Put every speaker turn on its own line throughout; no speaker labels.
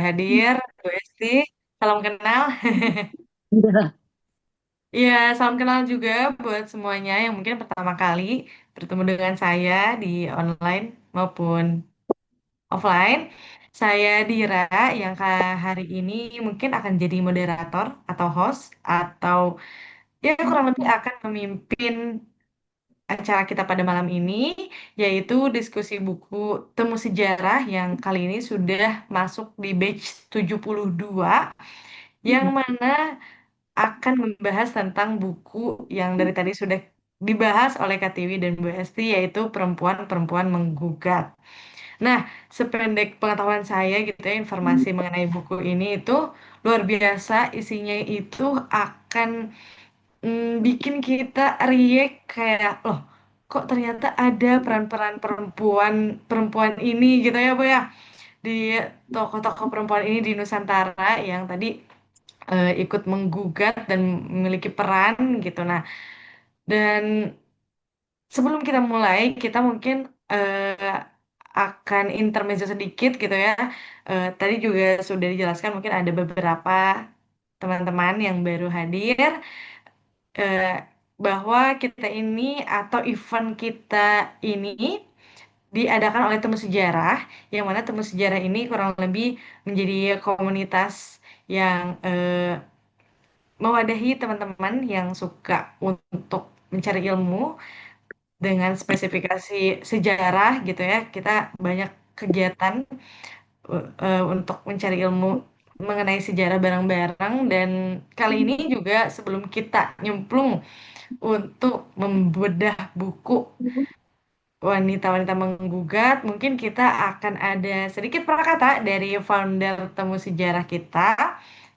udah hadir, Bu Esti. Salam kenal.
Iya.
Iya, salam kenal juga buat semuanya yang mungkin pertama kali bertemu dengan saya di online maupun offline. Saya Dira yang hari ini mungkin akan jadi moderator atau host atau ya kurang lebih akan memimpin acara kita pada malam ini, yaitu diskusi buku Temu Sejarah yang kali ini sudah masuk di batch 72, yang mana akan membahas tentang buku yang dari tadi sudah dibahas oleh Kak Tiwi dan Bu Esti, yaitu Perempuan-Perempuan Menggugat. Nah, sependek pengetahuan saya gitu ya, informasi mengenai buku ini itu luar biasa, isinya itu akan bikin kita react kayak, loh, kok ternyata ada peran-peran perempuan perempuan ini gitu ya Bu ya, di tokoh-tokoh perempuan ini di Nusantara yang tadi ikut menggugat dan memiliki peran gitu. Nah, dan sebelum kita mulai, kita mungkin akan intermezzo sedikit gitu ya. Tadi juga sudah dijelaskan mungkin ada beberapa teman-teman yang baru hadir, eh, bahwa kita ini atau event kita ini diadakan oleh Temu Sejarah, yang mana Temu Sejarah ini kurang lebih menjadi komunitas yang mewadahi teman-teman yang suka untuk mencari ilmu dengan spesifikasi sejarah gitu ya. Kita banyak kegiatan untuk mencari ilmu mengenai sejarah bareng-bareng, dan kali ini juga sebelum kita nyemplung untuk membedah buku Wanita-Wanita Menggugat, mungkin kita akan ada sedikit prakata dari founder Temu Sejarah kita,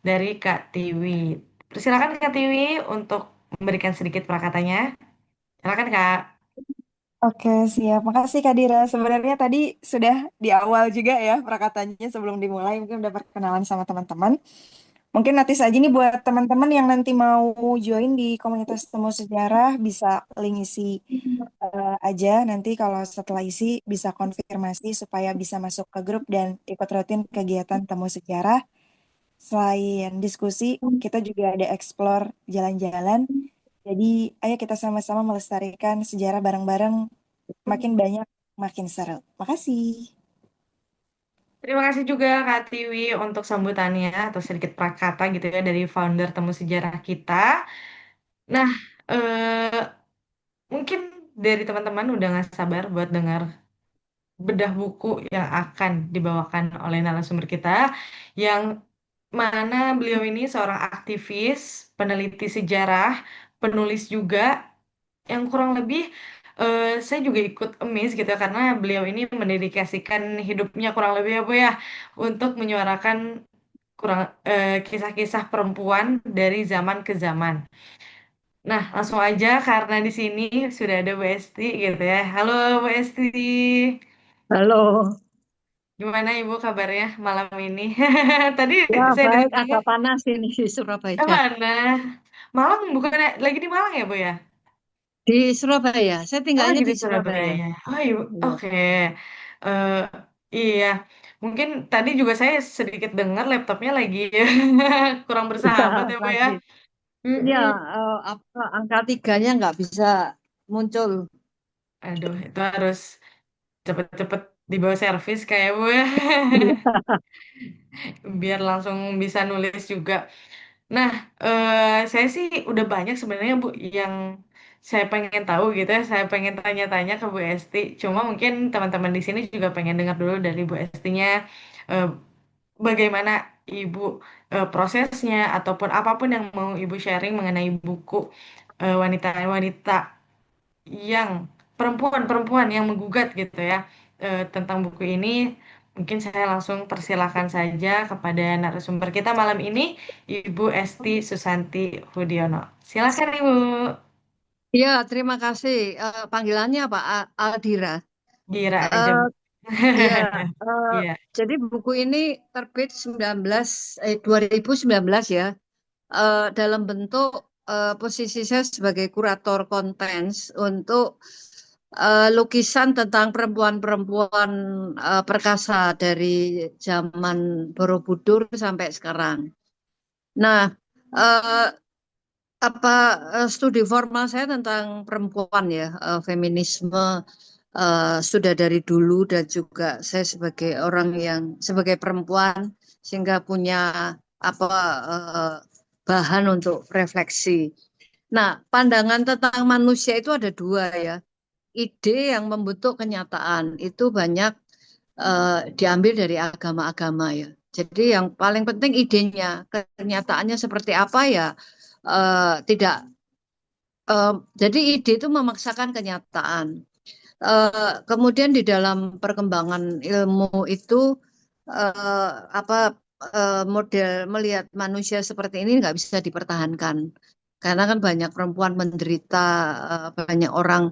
dari Kak Tiwi. Persilakan Kak Tiwi untuk memberikan sedikit prakatanya. Silakan Kak.
Oke, siap. Makasih Kak Dira. Sebenarnya tadi sudah di awal juga ya perkataannya sebelum dimulai. Mungkin udah perkenalan sama teman-teman. Mungkin nanti saja nih buat teman-teman yang nanti mau join di komunitas Temu Sejarah bisa link isi aja. Nanti kalau setelah isi bisa konfirmasi supaya bisa masuk ke grup dan ikut rutin kegiatan Temu Sejarah. Selain diskusi, kita juga ada explore jalan-jalan. Jadi, ayo kita sama-sama melestarikan sejarah bareng-bareng. Makin banyak, makin seru. Makasih.
Terima kasih juga Kak Tiwi untuk sambutannya atau sedikit prakata gitu ya dari founder Temu Sejarah kita. Nah, mungkin dari teman-teman udah nggak sabar buat dengar bedah buku yang akan dibawakan oleh narasumber kita, yang mana beliau ini seorang aktivis, peneliti sejarah, penulis juga, yang kurang lebih saya juga ikut amazed gitu ya, karena beliau ini mendedikasikan hidupnya kurang lebih ya Bu ya untuk menyuarakan kurang kisah-kisah perempuan dari zaman ke zaman. Nah, langsung aja karena di sini sudah ada Bu Esti gitu ya. Halo Bu Esti.
Halo.
Gimana Ibu kabarnya malam ini? Tadi
Ya,
saya
baik.
dengar-dengar
Agak panas ini di Surabaya.
mana? Malang bukan lagi di Malang ya Bu ya?
Di Surabaya. Saya
Oh,
tinggalnya
lagi
di
di
Surabaya.
Surabaya. Oh iya,
Iya.
oke. Eh, iya, mungkin tadi juga saya sedikit dengar laptopnya lagi kurang
Iya,
bersahabat ya Bu ya.
sakit. Iya,
Mm-mm.
apa angka tiganya nggak bisa muncul.
Aduh, itu harus cepet-cepet dibawa servis kayak Bu ya.
Iya.
Biar langsung bisa nulis juga. Nah, saya sih udah banyak sebenarnya Bu yang saya pengen tahu gitu ya. Saya pengen tanya-tanya ke Bu Esti. Cuma mungkin teman-teman di sini juga pengen dengar dulu dari Bu Estinya, eh, bagaimana Ibu prosesnya ataupun apapun yang mau Ibu sharing mengenai buku wanita-wanita yang perempuan-perempuan yang menggugat gitu ya, tentang buku ini. Mungkin saya langsung persilahkan saja kepada narasumber kita malam ini, Ibu Esti Susanti Hudiono. Silakan Ibu.
Iya, terima kasih. Panggilannya apa? Aldira.
Gira aja
Eh,
Bu.
ya, eh,
Iya.
jadi buku ini terbit 2019 ya. Dalam bentuk posisi saya sebagai kurator konten untuk
lukisan tentang perempuan-perempuan perkasa dari zaman Borobudur sampai sekarang. Nah, eh, apa studi formal saya tentang perempuan ya, feminisme sudah dari dulu dan juga saya sebagai orang yang sebagai perempuan sehingga punya apa eh, bahan untuk refleksi. Nah, pandangan tentang manusia itu ada dua ya. Ide yang membentuk kenyataan itu banyak diambil dari agama-agama ya. Jadi yang paling penting idenya, kenyataannya seperti apa ya, tidak. Jadi ide itu memaksakan kenyataan. Kemudian di dalam perkembangan ilmu itu eh, apa model melihat manusia seperti ini nggak bisa dipertahankan karena kan banyak perempuan menderita, banyak orang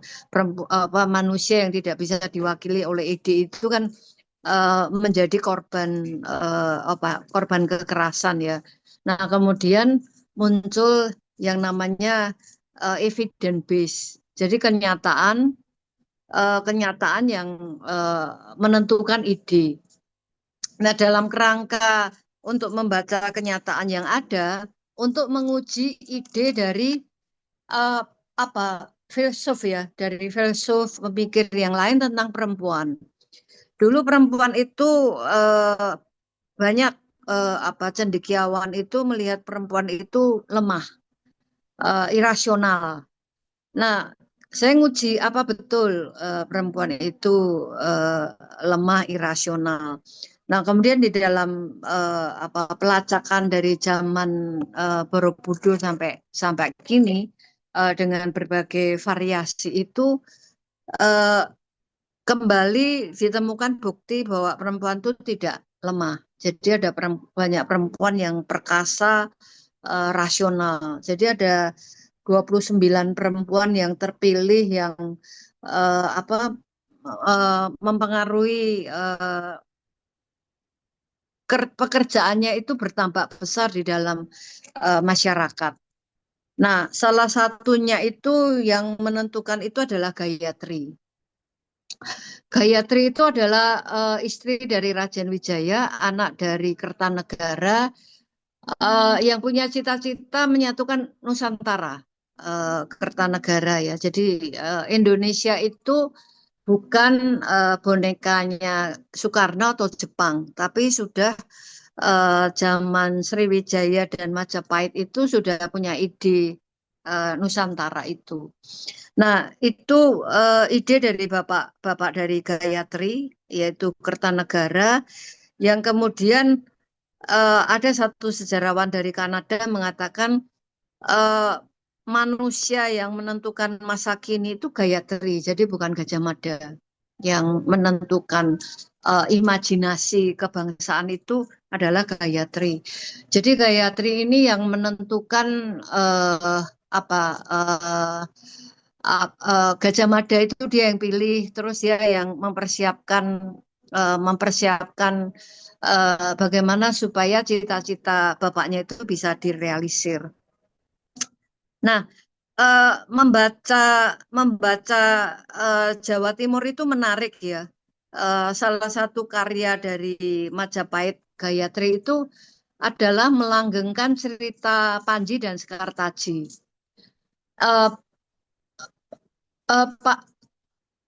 apa manusia yang tidak bisa diwakili oleh ide itu kan menjadi korban apa korban kekerasan ya. Nah kemudian muncul yang namanya evidence base. Jadi kenyataan yang eh, menentukan ide. Nah, dalam kerangka untuk membaca kenyataan yang ada, untuk menguji ide dari eh, apa filsuf ya, dari filsuf pemikir yang lain tentang perempuan. Dulu perempuan itu banyak apa cendekiawan itu melihat perempuan itu lemah, irasional. Nah, saya nguji apa betul perempuan itu eh, lemah irasional. Nah, kemudian di dalam apa pelacakan dari zaman Borobudur sampai sampai kini dengan berbagai variasi itu eh, kembali ditemukan bukti bahwa perempuan itu tidak lemah. Jadi ada banyak perempuan yang perkasa, rasional. Jadi ada 29 perempuan yang terpilih yang apa mempengaruhi pekerjaannya itu bertambah besar di dalam masyarakat. Nah, salah satunya itu yang menentukan itu adalah Gayatri. Gayatri itu adalah istri dari Raden Wijaya, anak dari Kertanegara, yang punya cita-cita menyatukan Nusantara, Kertanegara ya. Jadi Indonesia itu bukan bonekanya Soekarno atau Jepang, tapi sudah zaman Sriwijaya dan Majapahit itu sudah punya ide Nusantara itu. Nah, itu ide dari bapak dari Gayatri, yaitu Kertanegara, yang kemudian ada satu sejarawan dari Kanada mengatakan eh, manusia yang menentukan masa kini itu Gayatri, jadi bukan Gajah Mada yang menentukan imajinasi kebangsaan itu adalah Gayatri. Jadi Gayatri ini yang menentukan apa Gajah Mada itu dia yang pilih, terus dia yang mempersiapkan bagaimana supaya cita-cita bapaknya itu bisa direalisir. Nah, membaca membaca Jawa Timur itu menarik ya. Salah satu karya dari Majapahit Gayatri itu adalah melanggengkan cerita Panji dan Sekartaji. Eh, Pak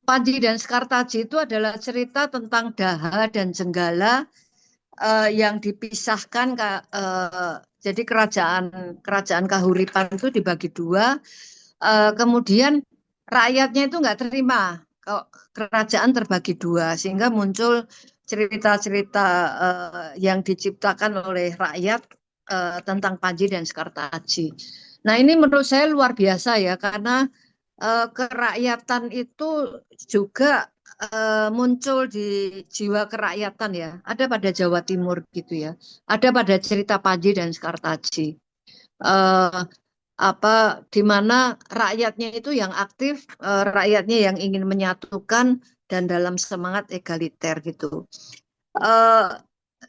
Panji dan Sekartaji itu adalah cerita tentang Daha dan Jenggala yang dipisahkan jadi kerajaan kerajaan Kahuripan itu dibagi dua. Kemudian rakyatnya itu nggak terima kalau kerajaan terbagi dua sehingga muncul cerita-cerita yang diciptakan oleh rakyat tentang Panji dan Sekartaji. Nah ini menurut saya luar biasa ya karena kerakyatan itu juga muncul di jiwa kerakyatan ya. Ada pada Jawa Timur gitu ya. Ada pada cerita Panji dan Sekartaji. Eh, apa di mana rakyatnya itu yang aktif, rakyatnya yang ingin menyatukan dan dalam semangat egaliter gitu. Eh,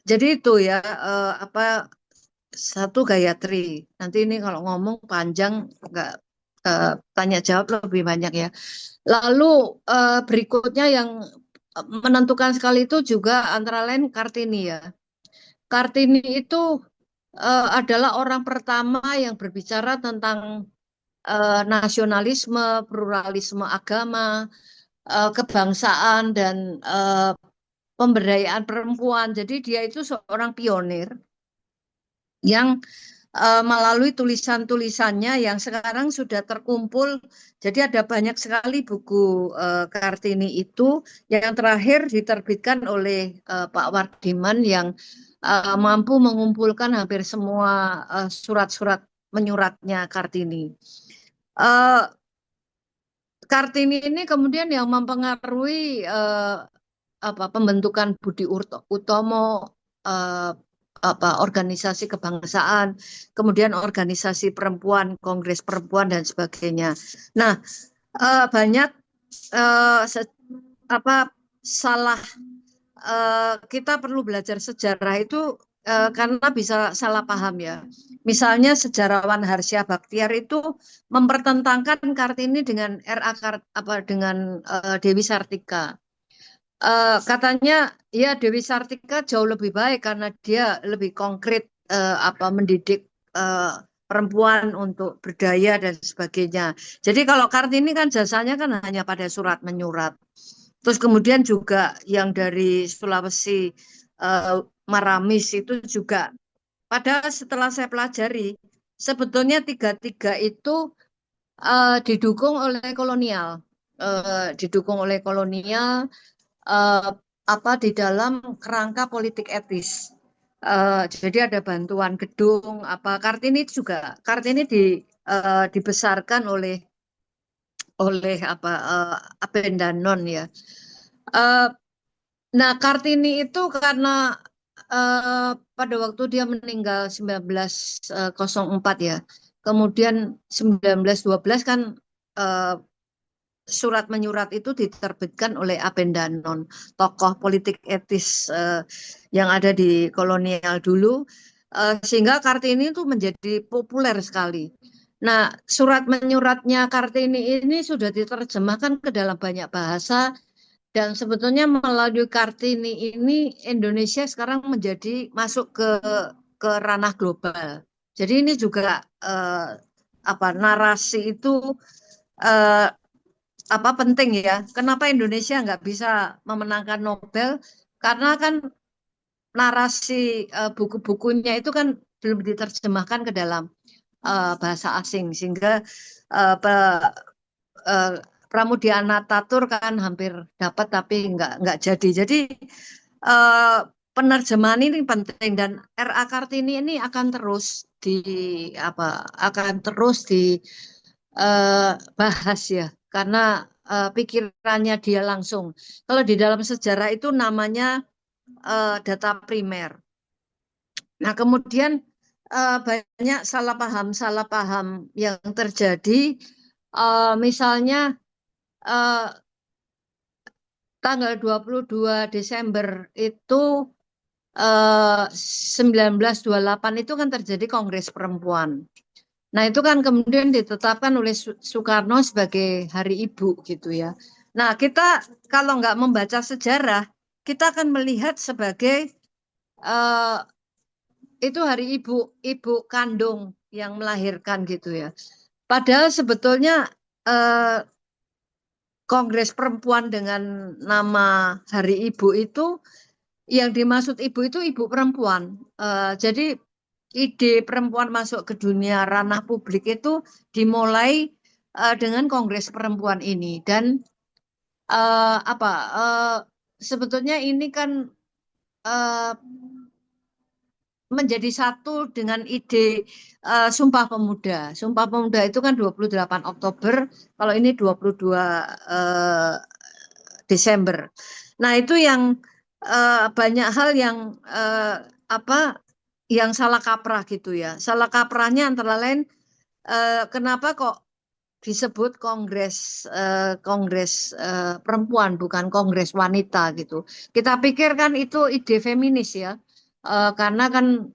jadi itu ya apa satu Gayatri. Nanti ini kalau ngomong panjang nggak tanya jawab lebih banyak ya. Lalu berikutnya yang menentukan sekali itu juga antara lain Kartini ya. Kartini itu adalah orang pertama yang berbicara tentang nasionalisme, pluralisme agama, kebangsaan dan pemberdayaan perempuan. Jadi dia itu seorang pionir yang melalui tulisan-tulisannya yang sekarang sudah terkumpul. Jadi ada banyak sekali buku Kartini itu yang terakhir diterbitkan oleh Pak Wardiman yang mampu mengumpulkan hampir semua surat-surat menyuratnya Kartini. Uh, Kartini ini kemudian yang mempengaruhi pembentukan Budi Utomo, eh, organisasi kebangsaan, kemudian organisasi perempuan, Kongres Perempuan dan sebagainya. Nah, banyak apa salah kita perlu belajar sejarah itu karena bisa salah paham ya. Misalnya sejarawan Harsya Bhaktiar itu mempertentangkan Kartini dengan dengan Dewi Sartika. Katanya ya Dewi Sartika jauh lebih baik karena dia lebih konkret mendidik perempuan untuk berdaya dan sebagainya. Jadi kalau Kartini kan jasanya kan hanya pada surat menyurat. Terus kemudian juga yang dari Sulawesi Maramis itu juga. Padahal setelah saya pelajari sebetulnya tiga-tiga itu didukung oleh kolonial, didukung oleh kolonial eh, di dalam kerangka politik etis. Jadi ada bantuan gedung Kartini dibesarkan oleh Abendanon ya. Eh, nah Kartini itu karena pada waktu dia meninggal 1904 ya. Kemudian 1912 kan eh, surat menyurat itu diterbitkan oleh Abendanon, tokoh politik etis yang ada di kolonial dulu, sehingga Kartini itu menjadi populer sekali. Nah, surat menyuratnya Kartini ini sudah diterjemahkan ke dalam banyak bahasa dan sebetulnya melalui Kartini ini Indonesia sekarang masuk ke ranah global. Jadi ini juga narasi itu eh, penting ya. Kenapa Indonesia nggak bisa memenangkan Nobel? Karena kan narasi buku-bukunya itu kan belum diterjemahkan ke dalam bahasa asing sehingga uh, uh, Pramudia Anantatur kan hampir dapat tapi nggak jadi. Jadi uh, penerjemahan ini penting dan R.A. Kartini ini akan terus dibahas ya karena pikirannya dia langsung. Kalau di dalam sejarah itu namanya data primer. Nah, kemudian banyak salah paham yang terjadi. Misalnya eh, tanggal 22 Desember itu 1928 itu kan terjadi Kongres Perempuan. Nah, itu kan kemudian ditetapkan oleh Soekarno sebagai Hari Ibu gitu ya. Nah, kita kalau nggak membaca sejarah, kita akan melihat sebagai eh, itu Hari Ibu, ibu kandung yang melahirkan gitu ya. Padahal sebetulnya eh, Kongres Perempuan dengan nama Hari Ibu itu yang dimaksud ibu itu ibu perempuan. Jadi ide perempuan masuk ke dunia ranah publik itu dimulai dengan Kongres Perempuan ini dan eh, apa eh, sebetulnya ini kan eh, menjadi satu dengan ide Sumpah Pemuda. Sumpah Pemuda itu kan 28 Oktober, kalau ini 22 Desember. Nah, itu yang banyak hal yang apa yang salah kaprah gitu ya. Salah kaprahnya antara lain kenapa kok disebut Kongres Perempuan bukan Kongres Wanita gitu. Kita pikir kan itu ide feminis ya. Karena kan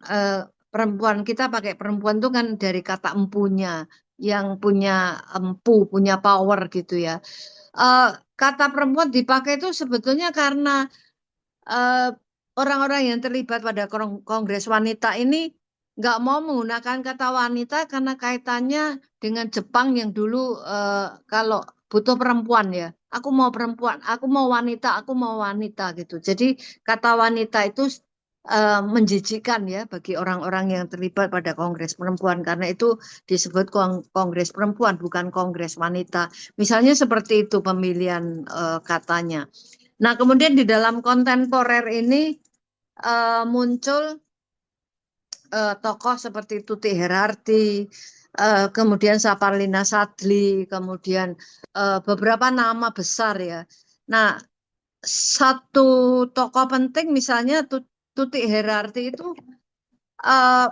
perempuan kita pakai perempuan itu kan dari kata empunya. yang punya punya power gitu ya. Eh, Kata perempuan dipakai itu sebetulnya karena eh, orang-orang yang terlibat pada Kongres Wanita ini nggak mau menggunakan kata wanita karena kaitannya dengan Jepang yang dulu kalau butuh perempuan ya, aku mau perempuan, aku mau wanita gitu. Jadi kata wanita itu menjijikan ya bagi orang-orang yang terlibat pada Kongres Perempuan karena itu disebut Kongres Perempuan bukan Kongres Wanita. Misalnya seperti itu pemilihan katanya. Nah, kemudian di dalam kontemporer ini muncul tokoh seperti Tuti Herarti, kemudian Saparlina Sadli, kemudian beberapa nama besar ya. Nah, satu tokoh penting misalnya Tuti Herarti itu eh,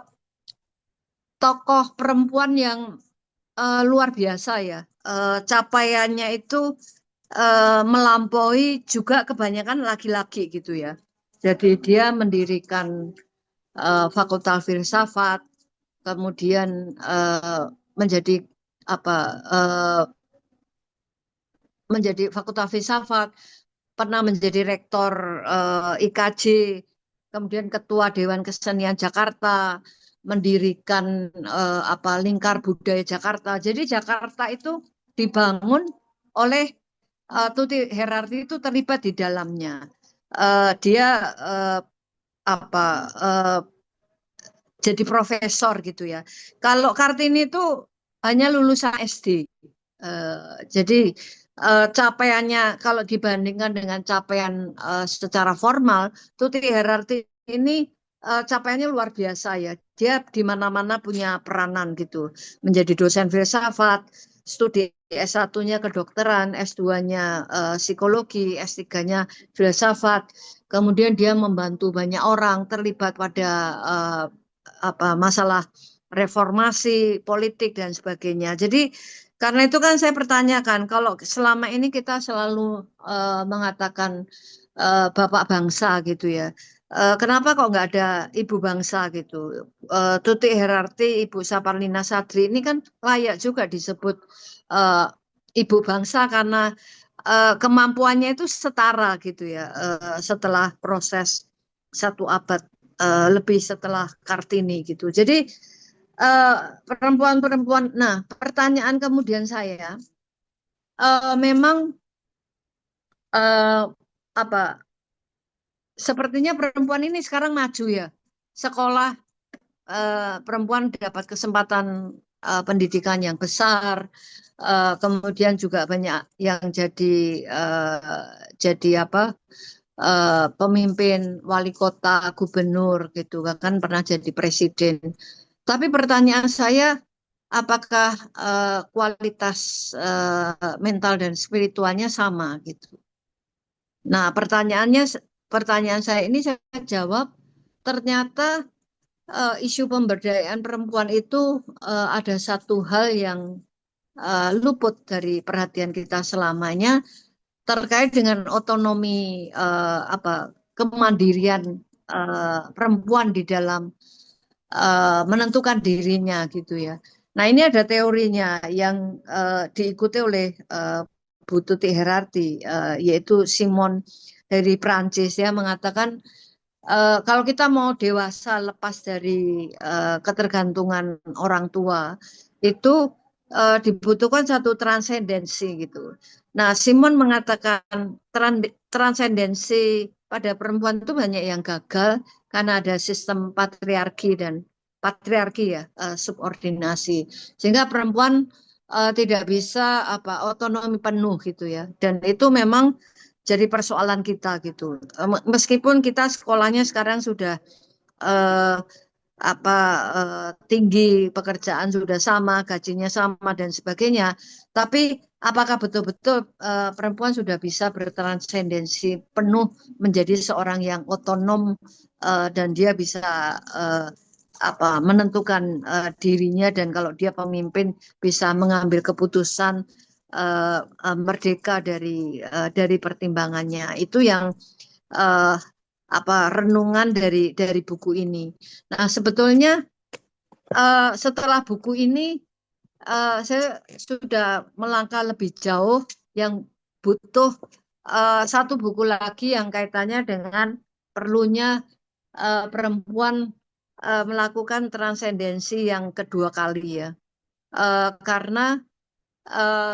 tokoh perempuan yang luar biasa ya. Capaiannya itu melampaui juga kebanyakan laki-laki gitu ya. Jadi dia mendirikan Fakultas Filsafat, kemudian menjadi apa menjadi Fakultas Filsafat, pernah menjadi rektor IKJ, kemudian ketua Dewan Kesenian Jakarta, mendirikan Lingkar Budaya Jakarta. Jadi Jakarta itu dibangun oleh Tuti Herarti itu terlibat di dalamnya. Dia apa uh, jadi profesor gitu ya. Kalau Kartini itu hanya lulusan SD. Jadi capaiannya kalau dibandingkan dengan capaian secara formal, Tuti Herarti ini capaiannya luar biasa ya. Dia di mana-mana punya peranan gitu. Menjadi dosen filsafat, studi S1-nya kedokteran, S2-nya psikologi, S3-nya filsafat. Kemudian dia membantu banyak orang terlibat pada masalah reformasi politik dan sebagainya. Jadi karena itu kan saya pertanyakan, kalau selama ini kita selalu mengatakan bapak bangsa gitu ya, kenapa kok nggak ada ibu bangsa gitu? Tuti Herarti, Ibu Saparlina Sadri ini kan layak juga disebut eh, ibu bangsa karena kemampuannya itu setara gitu ya, setelah proses 1 abad lebih setelah Kartini gitu. Jadi eh, perempuan-perempuan. Nah, pertanyaan kemudian saya, memang eh, apa? Sepertinya perempuan ini sekarang maju ya. Sekolah perempuan dapat kesempatan pendidikan yang besar. Kemudian juga banyak yang jadi apa? Pemimpin wali kota, gubernur gitu kan pernah jadi presiden. Tapi pertanyaan saya, apakah kualitas mental dan spiritualnya sama gitu? Nah, pertanyaan saya ini saya jawab, ternyata isu pemberdayaan perempuan itu ada satu hal yang luput dari perhatian kita selamanya terkait dengan otonomi kemandirian perempuan di dalam menentukan dirinya gitu ya. Nah, ini ada teorinya yang diikuti oleh Bu Tuti Herarti, yaitu Simon dari Prancis ya mengatakan kalau kita mau dewasa lepas dari ketergantungan orang tua itu dibutuhkan satu transendensi gitu. Nah, Simon mengatakan transendensi pada perempuan itu banyak yang gagal karena ada sistem patriarki ya, subordinasi, sehingga perempuan tidak bisa otonomi penuh gitu ya. Dan itu memang jadi persoalan kita gitu. Meskipun kita sekolahnya sekarang sudah eh, tinggi, pekerjaan sudah sama, gajinya sama dan sebagainya, tapi apakah betul-betul perempuan sudah bisa bertransendensi penuh menjadi seorang yang otonom dan dia bisa eh, menentukan dirinya dan kalau dia pemimpin bisa mengambil keputusan merdeka dari pertimbangannya. Itu yang eh, renungan dari buku ini. Nah, sebetulnya setelah buku ini saya sudah melangkah lebih jauh yang butuh satu buku lagi yang kaitannya dengan perlunya perempuan melakukan transendensi yang kedua kali ya. Karena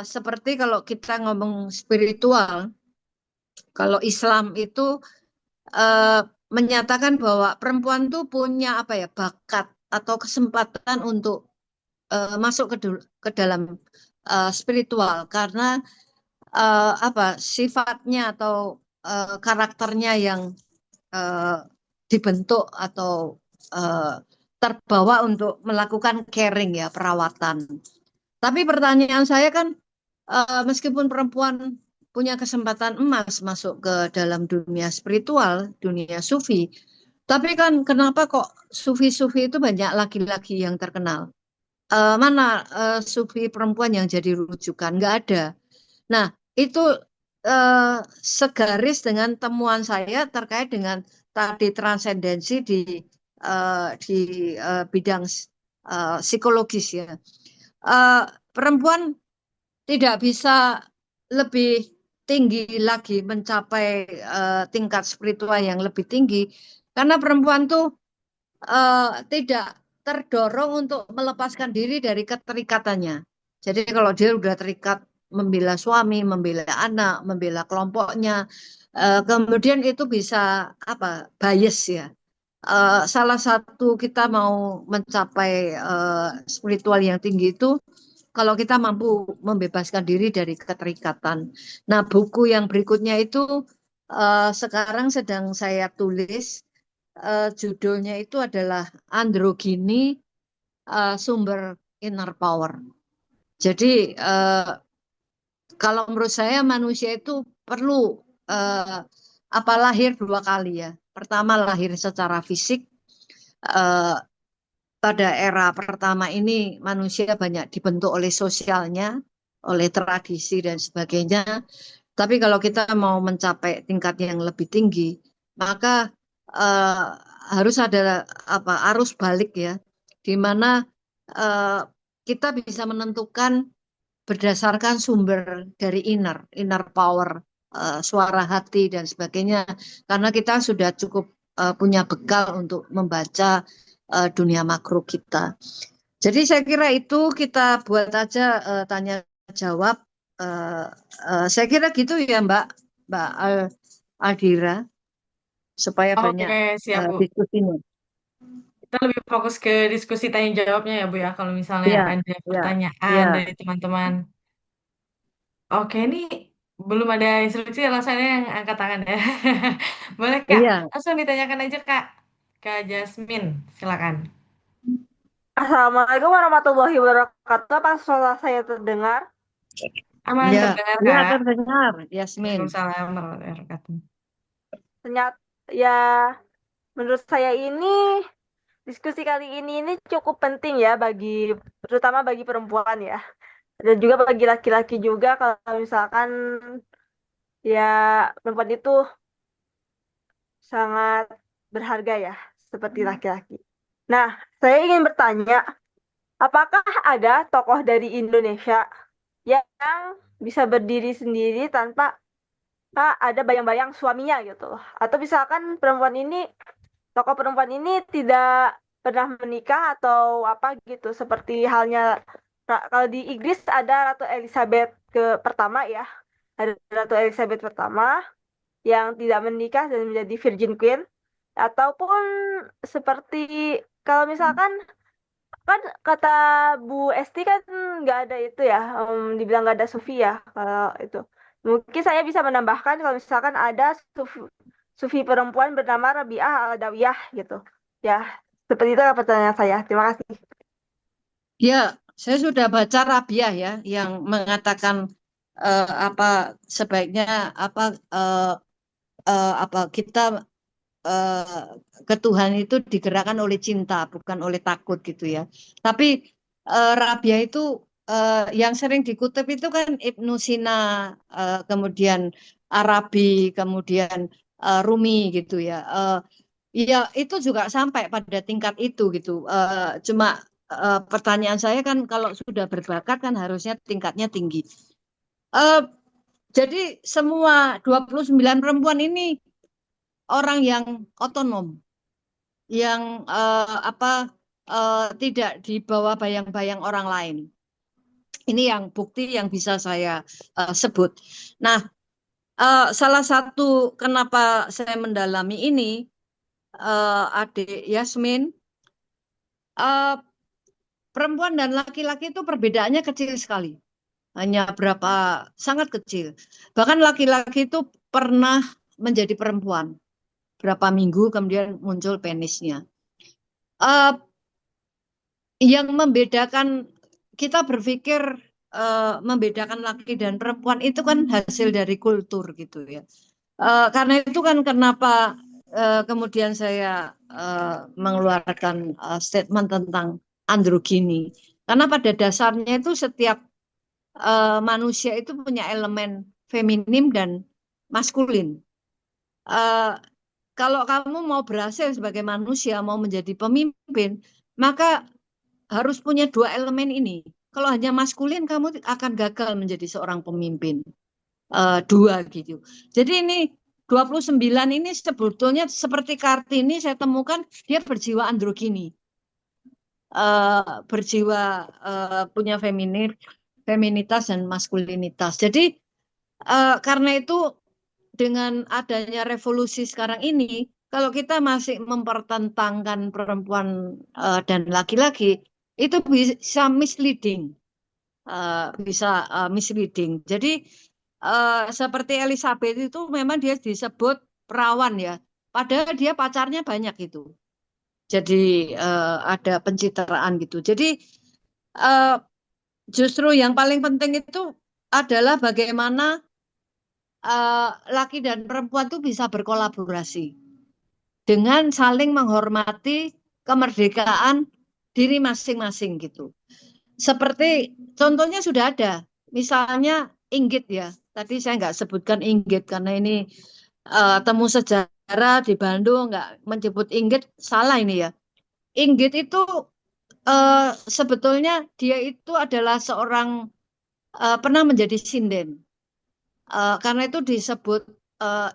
seperti kalau kita ngomong spiritual, kalau Islam itu eh, menyatakan bahwa perempuan tuh punya apa ya bakat atau kesempatan untuk masuk ke dalam spiritual karena apa sifatnya atau karakternya yang eh, dibentuk atau eh, terbawa untuk melakukan caring ya perawatan. Tapi pertanyaan saya kan meskipun perempuan punya kesempatan emas masuk ke dalam dunia spiritual, dunia sufi, tapi kan kenapa kok sufi-sufi itu banyak laki-laki yang terkenal? Mana sufi perempuan yang jadi rujukan? Nggak ada. Nah, itu segaris dengan temuan saya terkait dengan tadi transendensi di bidang psikologis ya. Perempuan tidak bisa lebih tinggi lagi mencapai tingkat spiritual yang lebih tinggi karena perempuan tuh tidak terdorong untuk melepaskan diri dari keterikatannya. Jadi kalau dia sudah terikat membela suami, membela anak, membela kelompoknya, kemudian itu bisa apa bias ya. Salah satu kita mau mencapai spiritual yang tinggi itu kalau kita mampu membebaskan diri dari keterikatan. Nah, buku yang berikutnya itu sekarang sedang saya tulis. Judulnya itu adalah Androgini, Sumber Inner Power. Jadi kalau menurut saya manusia itu perlu eh, apa lahir dua kali ya. Pertama lahir secara fisik. eh, Pada era pertama ini manusia banyak dibentuk oleh sosialnya, oleh tradisi dan sebagainya. Tapi kalau kita mau mencapai tingkat yang lebih tinggi, maka eh, harus ada apa arus balik ya, di mana eh, kita bisa menentukan berdasarkan sumber dari inner power, suara hati dan sebagainya. Karena kita sudah cukup punya bekal untuk membaca dunia makro kita. Jadi saya kira itu kita buat aja tanya jawab. Eh, saya kira gitu ya Mbak Aldira supaya banyak
Oke, siap Bu.
diskusinya.
Kita lebih fokus ke diskusi tanya jawabnya ya Bu ya, kalau misalnya
Iya,
ada
iya,
pertanyaan
iya,
dari teman-teman. Oke, ini belum ada instruksi alasannya yang angkat tangan ya. Boleh Kak,
iya.
langsung ditanyakan aja Kak. Kak Jasmine, silakan.
Assalamualaikum warahmatullahi wabarakatuh. Apa suara saya terdengar?
Aman
Ya,
terdengar
ya
Kak.
terdengar, Yasmin.
Waalaikumsalam warahmatullahi wabarakatuh.
Ternyata ya menurut saya ini diskusi kali ini cukup penting ya terutama bagi perempuan ya. Dan juga bagi laki-laki juga kalau misalkan ya perempuan itu sangat berharga ya seperti laki-laki. Nah, saya ingin bertanya, apakah ada tokoh dari Indonesia yang bisa berdiri sendiri tanpa ada bayang-bayang suaminya gitu loh. Atau misalkan tokoh perempuan ini tidak pernah menikah atau apa gitu. Seperti halnya kalau di Inggris ada Ratu Elizabeth pertama ya. Ada Ratu Elizabeth pertama yang tidak menikah dan menjadi Virgin Queen. Ataupun seperti kalau misalkan kan kata Bu Esti kan nggak ada itu ya, dibilang nggak ada Sufi ya kalau itu. Mungkin saya bisa menambahkan kalau misalkan ada Sufi perempuan bernama Rabi'ah Al-Adawiyah gitu. Ya, seperti itu pertanyaan saya. Terima kasih.
Ya, saya sudah baca Rabiah ya, yang mengatakan apa sebaiknya apa apa kita eh, ke Tuhan itu digerakkan oleh cinta, bukan oleh takut gitu ya. Tapi Rabiah itu yang sering dikutip itu kan Ibnu Sina, kemudian Arabi, kemudian Rumi gitu ya. Ya itu juga sampai pada tingkat itu gitu. Cuma pertanyaan saya kan kalau sudah berbakat kan harusnya tingkatnya tinggi. Eh, jadi semua 29 perempuan ini orang yang otonom, yang tidak dibawa bayang-bayang orang lain. Ini yang bukti yang bisa saya sebut. Nah, salah satu kenapa saya mendalami ini, adik Yasmin, perempuan dan laki-laki itu perbedaannya kecil sekali. Hanya berapa, sangat kecil. Bahkan laki-laki itu pernah menjadi perempuan. Berapa minggu kemudian muncul penisnya. Uh, yang membedakan, kita berpikir membedakan laki dan perempuan itu kan hasil dari kultur gitu ya. Karena itu kan kenapa kemudian saya mengeluarkan statement tentang androgini. Karena pada dasarnya itu setiap manusia itu punya elemen feminim dan maskulin. Uh, Kalau kamu mau berhasil sebagai manusia, mau menjadi pemimpin, maka harus punya dua elemen ini. Kalau hanya maskulin, kamu akan gagal menjadi seorang pemimpin. Dua gitu. Jadi ini 29 ini sebetulnya seperti Kartini saya temukan dia berjiwa androgini. Berjiwa punya feminitas dan maskulinitas. Jadi karena itu dengan adanya revolusi sekarang ini, kalau kita masih mempertentangkan perempuan dan laki-laki, itu bisa misleading, misleading. Jadi seperti Elizabeth itu memang dia disebut perawan ya, padahal dia pacarnya banyak itu. Jadi ada pencitraan gitu. Jadi justru yang paling penting itu adalah bagaimana laki dan perempuan itu bisa berkolaborasi dengan saling menghormati kemerdekaan diri masing-masing gitu. Seperti contohnya sudah ada, misalnya Inggit ya. Tadi saya nggak sebutkan Inggit karena ini temu sejarah di Bandung nggak menyebut Inggit, salah ini ya. Inggit itu sebetulnya dia itu adalah seorang pernah menjadi sinden. Karena itu disebut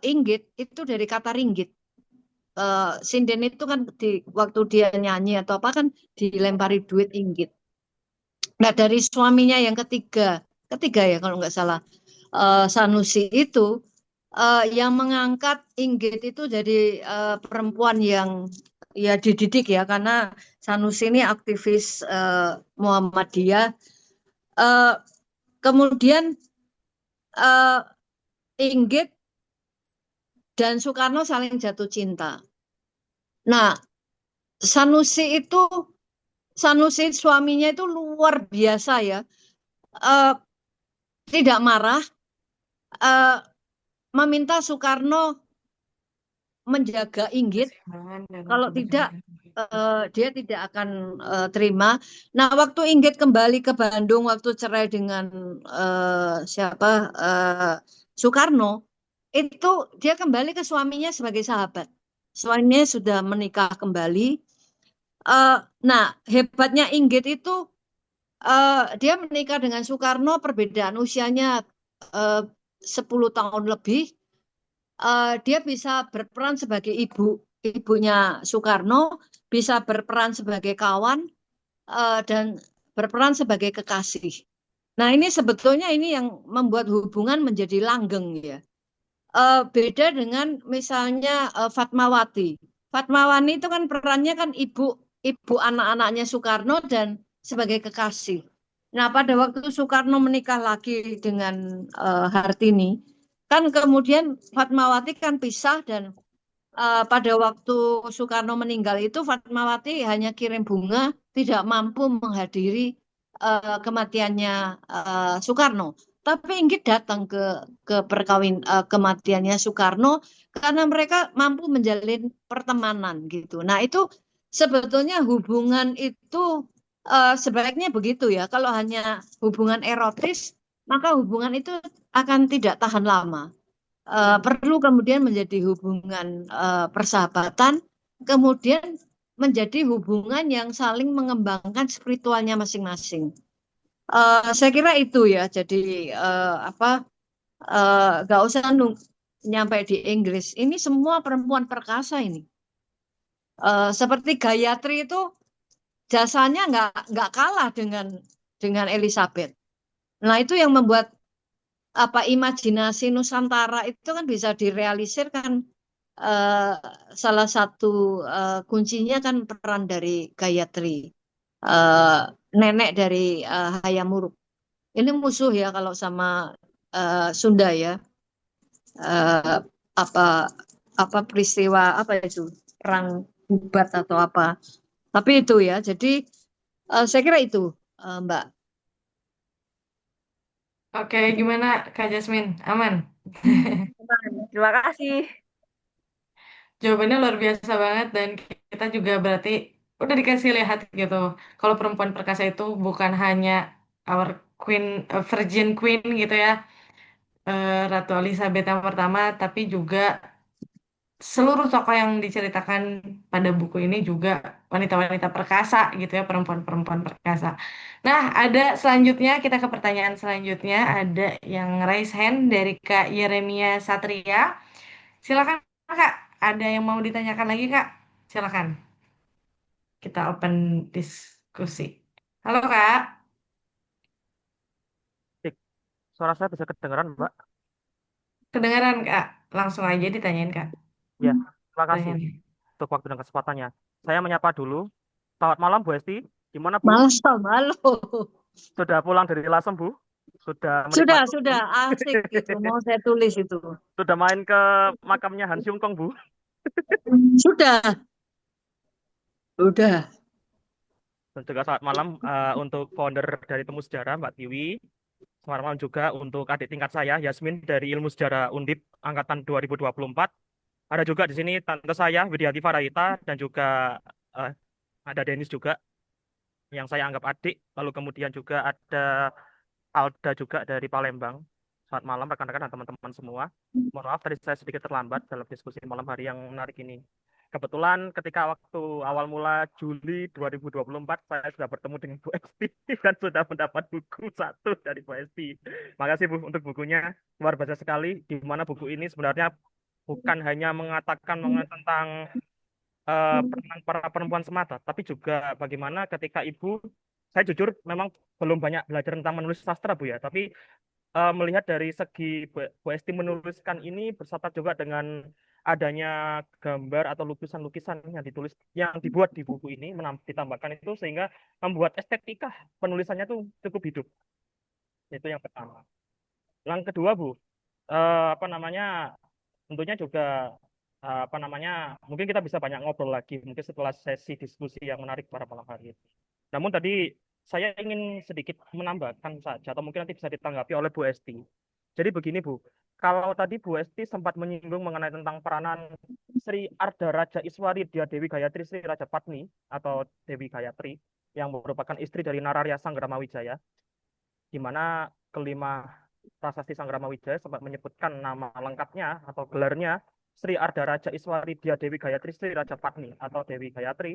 inggit itu dari kata ringgit. Sinden itu kan waktu dia nyanyi atau apa kan dilempari duit inggit. Nah dari suaminya yang ketiga ya kalau nggak salah, Sanusi itu yang mengangkat Inggit itu jadi perempuan yang ya dididik ya karena Sanusi ini aktivis Muhammadiyah. Kemudian Inggit dan Soekarno saling jatuh cinta. Nah, Sanusi suaminya itu luar biasa ya, tidak marah, meminta Soekarno menjaga Inggit, kalau tidak dia tidak akan terima. Nah, waktu Inggit kembali ke Bandung, waktu cerai dengan Soekarno, itu dia kembali ke suaminya sebagai sahabat. Suaminya sudah menikah kembali. Nah, hebatnya Inggit itu dia menikah dengan Soekarno, perbedaan usianya 10 tahun lebih. Dia bisa berperan sebagai ibunya Soekarno, bisa berperan sebagai kawan, dan berperan sebagai kekasih. Nah, ini sebetulnya ini yang membuat hubungan menjadi langgeng ya. Beda dengan misalnya Fatmawati. Fatmawati itu kan perannya kan ibu anak-anaknya Soekarno dan sebagai kekasih. Nah, pada waktu Soekarno menikah lagi dengan Hartini, kan kemudian Fatmawati kan pisah dan pada waktu Soekarno meninggal itu Fatmawati hanya kirim bunga, tidak mampu menghadiri kematiannya Soekarno. Tapi Inggit datang ke kematiannya Soekarno karena mereka mampu menjalin pertemanan gitu. Nah itu sebetulnya hubungan itu sebaiknya begitu ya. Kalau hanya hubungan erotis, maka hubungan itu akan tidak tahan lama. Perlu kemudian menjadi hubungan persahabatan, kemudian menjadi hubungan yang saling mengembangkan spiritualnya masing-masing. Saya kira itu ya. Jadi nggak usah nyampe di Inggris. Ini semua perempuan perkasa ini. Seperti Gayatri itu jasanya nggak kalah dengan Elizabeth. Nah itu yang membuat imajinasi Nusantara itu kan bisa direalisir kan, eh, salah satu kuncinya kan peran dari Gayatri, eh, nenek dari Hayam Wuruk. Ini musuh ya kalau sama Sunda ya. Eh, apa peristiwa apa itu, perang Bubat atau apa. Tapi itu ya. Jadi saya kira itu, Mbak.
Oke, gimana Kak Jasmine? Aman?
Terima kasih.
Jawabannya luar biasa banget dan kita juga berarti udah dikasih lihat gitu. Kalau perempuan perkasa itu bukan hanya our queen, virgin queen gitu ya, Ratu Elizabeth yang pertama, tapi juga seluruh tokoh yang diceritakan pada buku ini juga wanita-wanita perkasa gitu ya, perempuan-perempuan perkasa. Nah, ada selanjutnya kita ke pertanyaan selanjutnya, ada yang raise hand dari Kak Yeremia Satria. Silakan Kak, ada yang mau ditanyakan lagi Kak? Silakan. Kita open diskusi. Halo Kak,
Cik, suara saya bisa kedengeran, Mbak?
kedengaran Kak? Langsung aja ditanyain Kak.
Ya, terima kasih
Pertanyaannya.
untuk waktu dan kesempatannya. Saya menyapa dulu. Selamat malam, Bu Esti. Gimana, Bu?
Malas malu.
Sudah pulang dari Lasem, Bu? Sudah
Sudah,
menikmati?
sudah asik itu. Mau saya tulis itu.
Sudah main ke makamnya Hans Yungkong, Bu?
Sudah, sudah.
Dan juga selamat malam untuk founder dari Temu Sejarah, Mbak Tiwi. Selamat malam juga untuk adik tingkat saya, Yasmin, dari Ilmu Sejarah Undip, Angkatan 2024. Ada juga di sini tante saya, Widiati Faraita, dan juga eh, ada Denis juga, yang saya anggap adik. Lalu kemudian juga ada Alda juga dari Palembang. Selamat malam rekan-rekan dan teman-teman semua. Mohon maaf tadi saya sedikit terlambat dalam diskusi malam hari yang menarik ini. Kebetulan ketika waktu awal mula Juli 2024 saya sudah bertemu dengan Bu Esti dan sudah mendapat buku satu dari Bu Esti. Makasih Bu untuk bukunya. Luar biasa sekali di mana buku ini sebenarnya bukan hanya mengatakan mengenai tentang peranan para perempuan semata, tapi juga bagaimana ketika ibu, saya jujur memang belum banyak belajar tentang menulis sastra Bu ya, tapi melihat dari segi Bu Esti menuliskan ini bersama juga dengan adanya gambar atau lukisan-lukisan yang ditulis, yang dibuat di buku ini, ditambahkan itu sehingga membuat estetika penulisannya tuh cukup hidup. Itu yang pertama. Yang kedua Bu, apa namanya, tentunya juga apa namanya, mungkin kita bisa banyak ngobrol lagi mungkin setelah sesi diskusi yang menarik pada malam hari ini. Namun tadi saya ingin sedikit menambahkan saja atau mungkin nanti bisa ditanggapi oleh Bu Esti. Jadi begini Bu, kalau tadi Bu Esti sempat menyinggung mengenai tentang peranan Sri Arda Raja Iswari Dia Dewi Gayatri Sri Raja Patni atau Dewi Gayatri yang merupakan istri dari Nararya Sanggrama Wijaya, di mana kelima prasasti Sanggrama Wijaya sempat menyebutkan nama lengkapnya atau gelarnya Sri Arda Raja Iswari Dia Dewi Gayatri Sri Raja Patni atau Dewi Gayatri.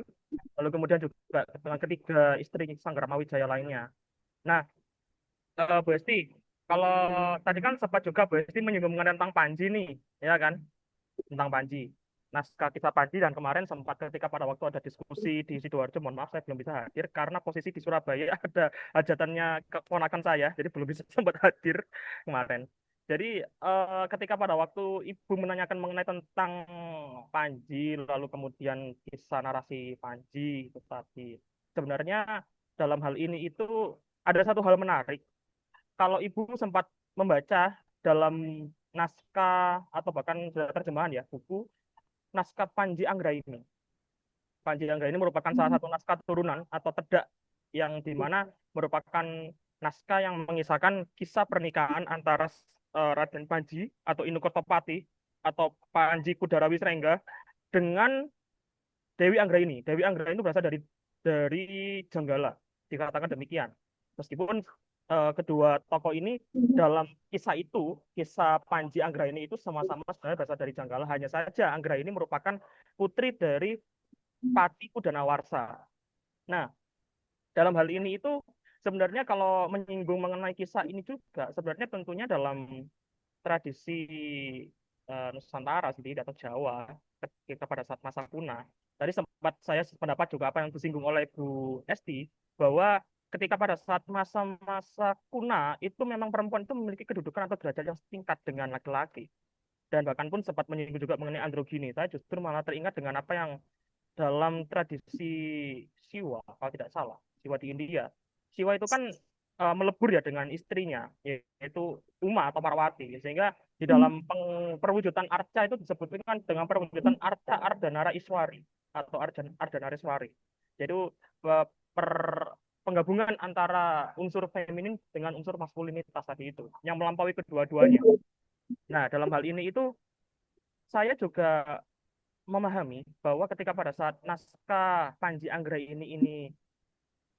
Lalu kemudian juga dengan ketiga istri Sanggrama Wijaya lainnya. Nah, Bu Esti, kalau tadi kan sempat juga Bu Esti menyinggung mengenai tentang Panji nih, ya kan? Tentang Panji. Naskah kisah Panji dan kemarin sempat ketika pada waktu ada diskusi di Sidoarjo, mohon maaf saya belum bisa hadir karena posisi di Surabaya ada hajatannya keponakan saya, jadi belum bisa sempat hadir kemarin. Jadi ketika pada waktu Ibu menanyakan mengenai tentang Panji, lalu kemudian kisah narasi Panji itu tadi, sebenarnya dalam hal ini itu ada satu hal menarik. Kalau Ibu sempat membaca dalam naskah atau bahkan terjemahan ya buku naskah Panji Anggraini. Panji Anggraini merupakan salah satu naskah turunan atau tedak yang dimana merupakan naskah yang mengisahkan kisah pernikahan antara Raden Panji atau Inu Kertopati atau Panji Kudarawi Srengga dengan Dewi Anggraini. Dewi Anggraini itu berasal dari Jenggala, dikatakan demikian. Meskipun kedua tokoh ini dalam kisah itu, kisah Panji Anggraini itu sama-sama sebenarnya berasal dari Jenggala. Hanya saja Anggraini merupakan putri dari Pati, Kudanawarsa. Nah, dalam hal ini itu sebenarnya kalau menyinggung mengenai kisah ini juga sebenarnya tentunya dalam tradisi Nusantara sendiri atau Jawa ketika pada saat masa kuna. Tadi sempat saya sependapat juga apa yang disinggung oleh Bu Esti bahwa ketika pada saat masa-masa kuna itu memang perempuan itu memiliki kedudukan atau derajat yang setingkat dengan laki-laki. Dan bahkan pun sempat menyinggung juga mengenai androgini. Saya justru malah teringat dengan apa yang dalam tradisi Siwa, kalau tidak salah, Siwa di India. Siwa itu kan melebur ya dengan istrinya, yaitu Uma atau Parwati. Sehingga di dalam perwujudan arca itu disebutkan dengan perwujudan arca Ardhanara Iswari atau Ardhanareswari. Jadi eh, per penggabungan antara unsur feminin dengan unsur maskulinitas tadi itu, yang melampaui kedua-duanya. Nah, dalam hal ini itu saya juga memahami bahwa ketika pada saat naskah Panji Anggraini ini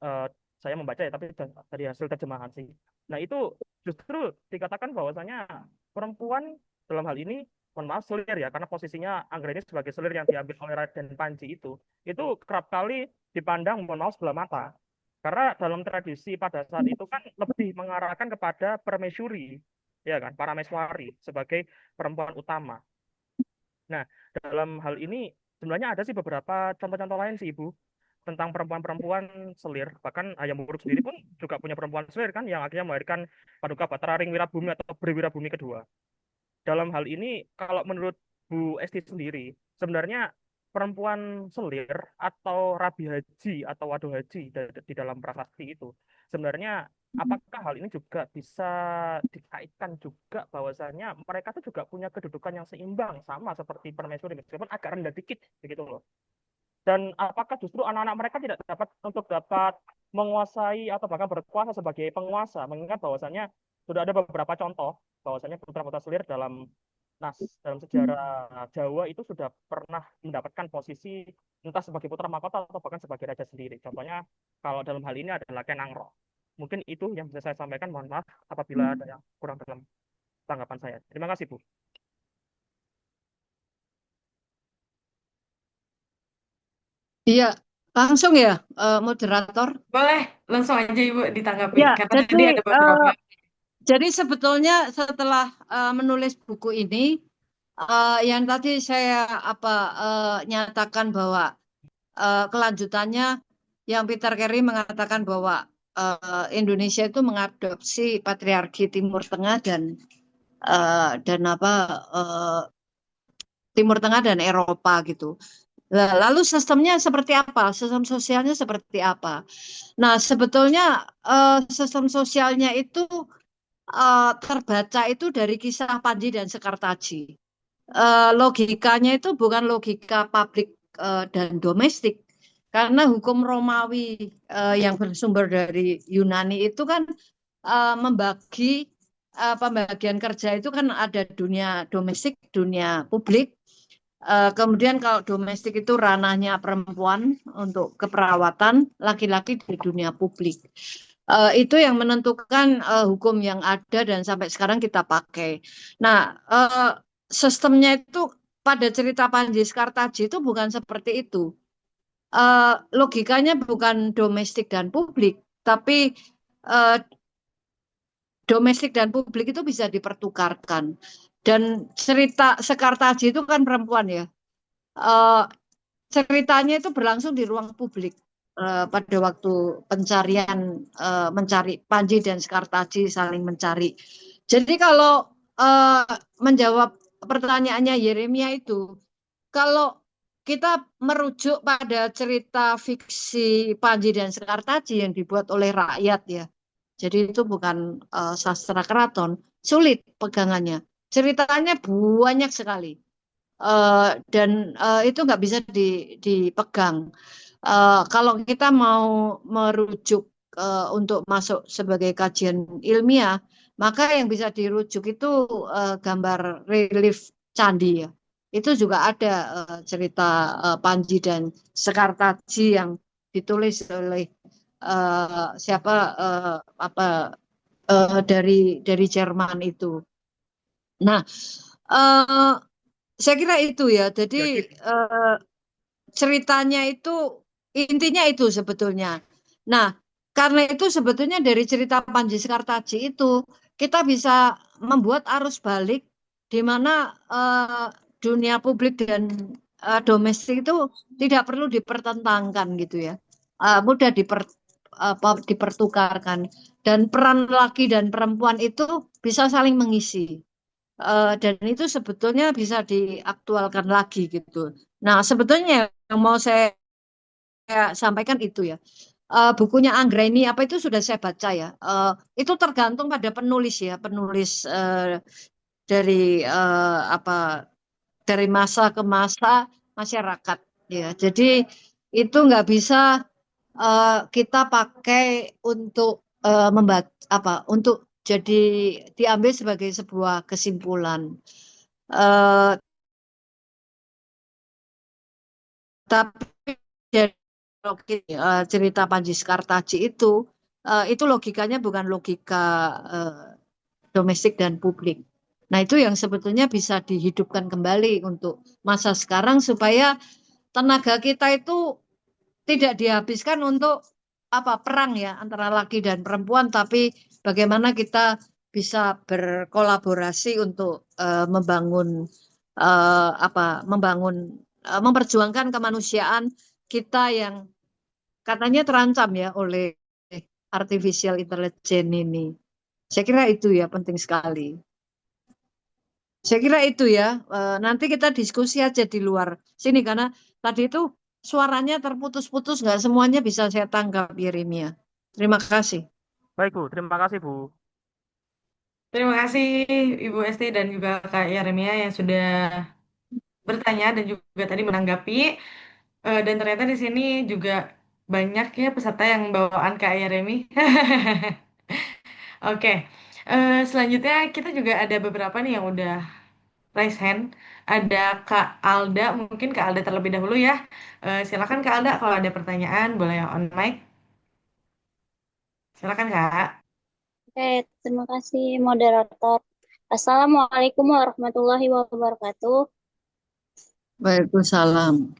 eh, saya membaca ya, tapi dari hasil terjemahan sih. Nah, itu justru dikatakan bahwasanya perempuan dalam hal ini, mohon maaf, selir ya, karena posisinya Anggraini sebagai selir yang diambil oleh Raden Panji itu kerap kali dipandang, mohon maaf, sebelah mata. Karena dalam tradisi pada saat itu kan lebih mengarahkan kepada permaisuri, ya kan, parameswari sebagai perempuan utama. Nah, dalam hal ini sebenarnya ada sih beberapa contoh-contoh lain sih Ibu tentang perempuan-perempuan selir. Bahkan Ayam Buruk sendiri pun juga punya perempuan selir kan yang akhirnya melahirkan Paduka Batara Ring Wirabumi atau Bri Wirabumi kedua. Dalam hal ini kalau menurut Bu Esti sendiri, sebenarnya perempuan selir atau Rabi Haji atau Wadu Haji di dalam prasasti itu sebenarnya apakah hal ini juga bisa dikaitkan juga bahwasanya mereka tuh juga punya kedudukan yang seimbang sama seperti permaisuri meskipun agak rendah dikit begitu loh. Dan apakah justru anak-anak mereka tidak dapat menguasai atau bahkan berkuasa sebagai penguasa mengingat bahwasanya sudah ada beberapa contoh bahwasanya putra-putra selir dalam sejarah Jawa itu sudah pernah mendapatkan posisi entah sebagai putra mahkota atau bahkan sebagai raja sendiri. Contohnya kalau dalam hal ini adalah Kenangro. Mungkin itu yang bisa saya sampaikan. Mohon maaf apabila ada yang kurang dalam tanggapan saya. Terima kasih, Bu.
Iya, langsung ya, moderator.
Boleh, langsung aja Ibu ditanggapi.
Ya,
Karena tadi ada beberapa.
jadi sebetulnya setelah menulis buku ini, yang tadi saya nyatakan bahwa kelanjutannya yang Peter Carey mengatakan bahwa Indonesia itu mengadopsi patriarki Timur Tengah dan Timur Tengah dan Eropa gitu. Lalu sistemnya seperti apa? Sistem sosialnya seperti apa? Nah, sebetulnya sistem sosialnya itu terbaca itu dari kisah Panji dan Sekartaji. Logikanya itu bukan logika publik dan domestik, karena hukum Romawi yang bersumber dari Yunani itu kan membagi pembagian kerja itu kan ada dunia domestik, dunia publik. Kemudian kalau domestik itu ranahnya perempuan untuk keperawatan, laki-laki di dunia publik. Itu yang menentukan hukum yang ada dan sampai sekarang kita pakai. Nah, sistemnya itu pada cerita Panji Skartaji itu bukan seperti itu. Logikanya bukan domestik dan publik, tapi domestik dan publik itu bisa dipertukarkan. Dan cerita Sekartaji itu kan perempuan ya. Ceritanya itu berlangsung di ruang publik pada waktu pencarian mencari Panji dan Sekartaji saling mencari. Jadi kalau menjawab pertanyaannya Yeremia itu, kalau kita merujuk pada cerita fiksi Panji dan Sekartaji yang dibuat oleh rakyat ya, jadi itu bukan sastra keraton, sulit pegangannya. Ceritanya banyak sekali. Dan itu nggak bisa dipegang. Kalau kita mau merujuk untuk masuk sebagai kajian ilmiah, maka yang bisa dirujuk itu gambar relief candi ya. Itu juga ada cerita Panji dan Sekartaji yang ditulis oleh siapa dari Jerman itu. Nah, saya kira itu ya. Jadi ceritanya itu intinya itu sebetulnya. Nah, karena itu sebetulnya dari cerita Panji Skartaji itu kita bisa membuat arus balik di mana dunia publik dan domestik itu tidak perlu dipertentangkan gitu ya. Mudah dipertukarkan dan peran laki dan perempuan itu bisa saling mengisi. Dan itu sebetulnya bisa diaktualkan lagi gitu. Nah, sebetulnya yang mau saya sampaikan itu ya. Bukunya Anggraini apa itu sudah saya baca ya. Itu tergantung pada penulis ya, penulis dari apa dari masa ke masa masyarakat ya. Jadi itu nggak bisa kita pakai untuk membaca apa untuk jadi diambil sebagai sebuah kesimpulan. Eh, tapi dari cerita Panji Skartaji itu logikanya bukan logika eh, domestik dan publik. Nah, itu yang sebetulnya bisa dihidupkan kembali untuk masa sekarang supaya tenaga kita itu tidak dihabiskan untuk apa perang ya antara laki dan perempuan, tapi bagaimana kita bisa berkolaborasi untuk membangun memperjuangkan kemanusiaan kita yang katanya terancam ya oleh artificial intelligence ini. Saya kira itu ya penting sekali. Saya kira itu ya. Nanti kita diskusi aja di luar sini karena tadi itu suaranya terputus-putus, nggak semuanya bisa saya tangkap, Yeremia. Terima kasih.
Baik Bu, terima kasih Bu.
Terima kasih Ibu Esti dan juga Kak Yeremia yang sudah bertanya dan juga tadi menanggapi. Dan ternyata di sini juga banyak ya peserta yang bawaan Kak Yeremi. Oke, selanjutnya kita juga ada beberapa nih yang udah raise hand. Ada Kak Alda, mungkin Kak Alda terlebih dahulu ya. Silakan Kak Alda kalau ada pertanyaan boleh on mic. Silakan Kak.
Oke, terima kasih moderator. Assalamualaikum warahmatullahi wabarakatuh.
Waalaikumsalam.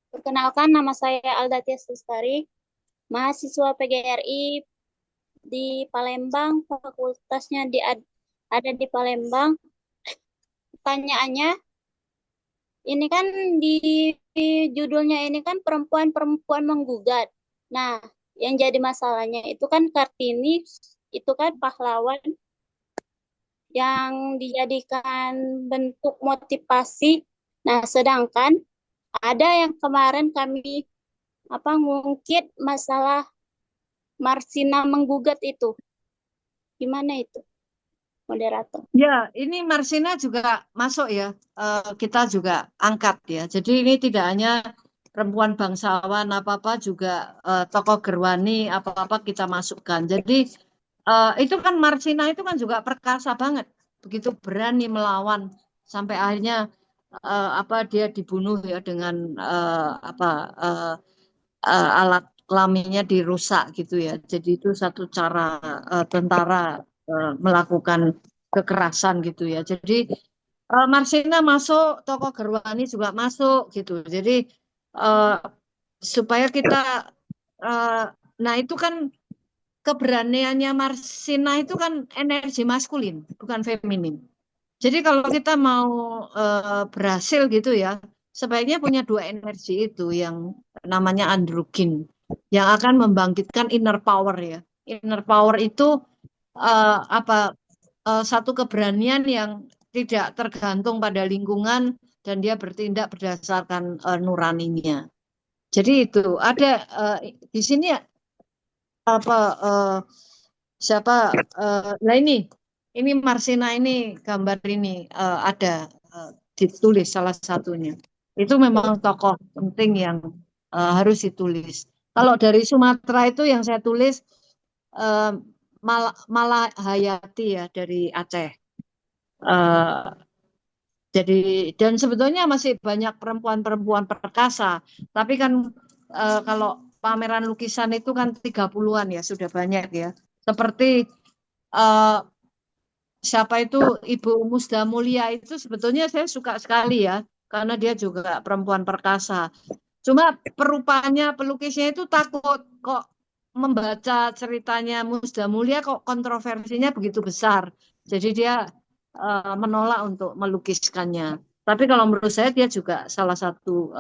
Perkenalkan, nama saya Alda Tias Lestari, mahasiswa PGRI di Palembang, fakultasnya ada di Palembang. Pertanyaannya, ini kan di judulnya ini kan perempuan-perempuan menggugat. Nah, yang jadi masalahnya itu kan Kartini, itu kan pahlawan yang dijadikan bentuk motivasi. Nah, sedangkan ada yang kemarin kami ngungkit masalah Marsina menggugat itu. Gimana itu, moderator?
Ya, ini Marsina juga masuk ya. Kita juga angkat ya. Jadi ini tidak hanya perempuan bangsawan apa-apa juga tokoh gerwani apa-apa kita masukkan. Jadi itu kan Marsina itu kan juga perkasa banget. Begitu berani melawan sampai akhirnya dia dibunuh ya dengan alat kelaminnya dirusak gitu ya. Jadi itu satu cara tentara melakukan kekerasan gitu ya. Jadi Marsina masuk, tokoh Gerwani juga masuk gitu. Jadi eh, supaya kita nah itu kan keberaniannya Marsina itu kan energi maskulin, bukan feminin. Jadi kalau kita mau berhasil gitu ya, sebaiknya punya dua energi itu yang namanya androgen, yang akan membangkitkan inner power ya. Inner power itu satu keberanian yang tidak tergantung pada lingkungan dan dia bertindak berdasarkan nuraninya. Jadi itu ada di sini apa siapa nah ini Marsina ini gambar ini ada ditulis salah satunya. Itu memang tokoh penting yang harus ditulis. Kalau dari Sumatera itu yang saya tulis eh, Malah Hayati ya dari Aceh. Eh, jadi dan sebetulnya masih banyak perempuan-perempuan perkasa. Tapi kan kalau pameran lukisan itu kan 30-an ya sudah banyak ya. Seperti eh, siapa itu Ibu Musda Mulia itu sebetulnya saya suka sekali ya. karena dia juga perempuan perkasa. Cuma pelukisnya itu takut kok membaca ceritanya Musda Mulia kok kontroversinya begitu besar. Jadi dia menolak untuk melukiskannya. Tapi kalau menurut saya dia juga salah satu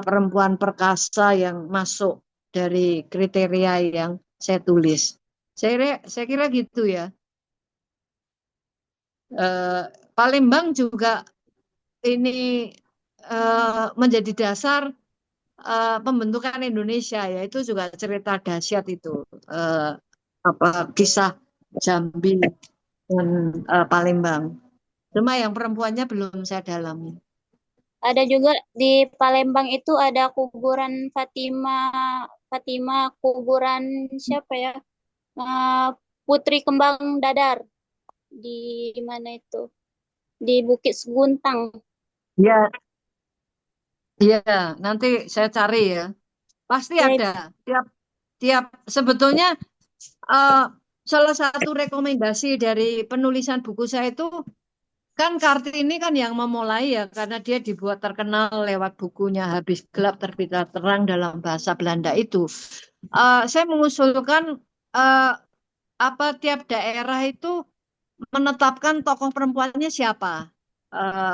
perempuan perkasa yang masuk dari kriteria yang saya tulis. Saya kira gitu ya. Palembang juga ini menjadi dasar pembentukan Indonesia, yaitu juga cerita dahsyat itu, kisah Jambi dan Palembang. Cuma yang perempuannya belum saya dalami.
Ada juga di Palembang itu ada kuburan Fatima kuburan siapa ya? Putri Kembang Dadar. Di mana itu? Di Bukit Seguntang.
Ya, ya, nanti saya cari ya. Pasti
Ya,
ada. Tiap sebetulnya salah satu rekomendasi dari penulisan buku saya itu kan Kartini kan yang memulai ya, karena dia dibuat terkenal lewat bukunya Habis Gelap Terbitlah Terang dalam bahasa Belanda itu. Saya mengusulkan tiap daerah itu menetapkan tokoh perempuannya siapa.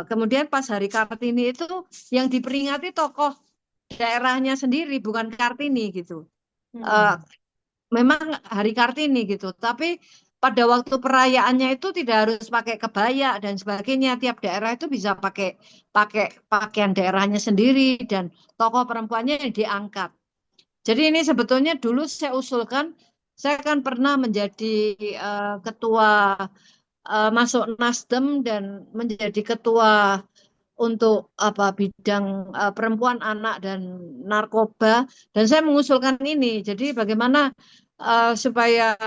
Kemudian pas Hari Kartini itu yang diperingati tokoh daerahnya sendiri, bukan Kartini gitu. Memang Hari Kartini gitu, tapi pada waktu perayaannya itu tidak harus pakai kebaya dan sebagainya. Tiap daerah itu bisa pakai pakaian daerahnya sendiri dan tokoh perempuannya yang diangkat. Jadi ini sebetulnya dulu saya usulkan, saya kan pernah menjadi ketua masuk Nasdem dan menjadi ketua untuk bidang perempuan, anak dan narkoba, dan saya mengusulkan ini. Jadi bagaimana supaya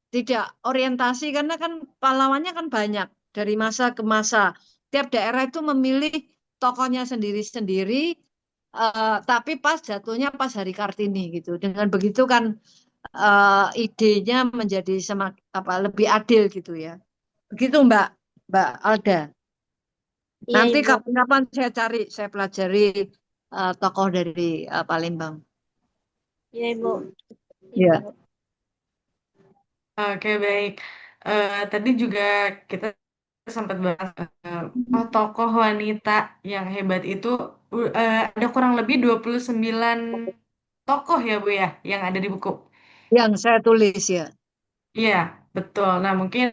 tidak orientasi, karena kan pahlawannya kan banyak dari masa ke masa. Tiap daerah itu memilih tokohnya sendiri-sendiri, tapi pas jatuhnya pas Hari Kartini gitu. Dengan begitu kan idenya menjadi lebih adil gitu ya. Begitu Mbak Alda.
iya
Nanti
Ibu.
kapan-kapan saya pelajari tokoh dari Palembang.
Iya Ibu.
Ya.
Oke, baik. Tadi juga kita sempat bahas tokoh wanita yang hebat itu ada kurang lebih 29 tokoh ya Bu ya yang ada di buku.
Yang saya tulis ya.
Iya, betul. Nah, mungkin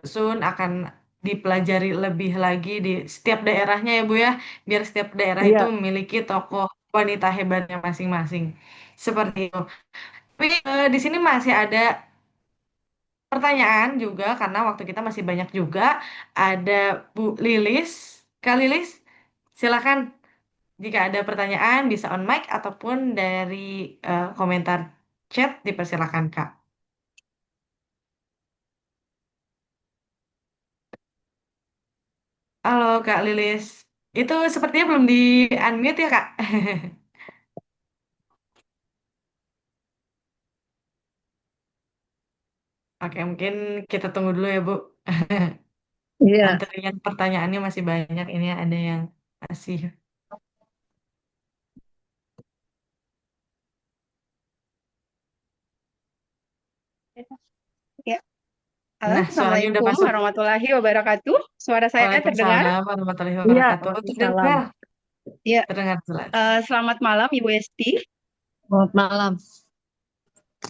Sun akan dipelajari lebih lagi di setiap daerahnya ya Bu ya, biar setiap daerah itu
Iya.
memiliki tokoh wanita hebatnya masing-masing. Seperti itu. Tapi di sini masih ada pertanyaan juga karena waktu kita masih banyak juga. Ada Bu Lilis. Kak Lilis, silakan jika ada pertanyaan bisa on mic ataupun dari komentar chat dipersilakan Kak. Halo Kak Lilis. Itu sepertinya belum di unmute ya Kak? Oke, mungkin kita tunggu dulu ya Bu.
Iya.
Antrian pertanyaannya masih banyak. Ini ada yang masih.
Ya. Halo,
Nah, suaranya udah
Assalamualaikum
masuk.
warahmatullahi wabarakatuh. Suara saya terdengar?
Waalaikumsalam warahmatullahi
Iya,
wabarakatuh.
Waalaikumsalam.
Terdengar,
Ya.
terdengar jelas.
Selamat malam, Ibu Esti.
Selamat malam.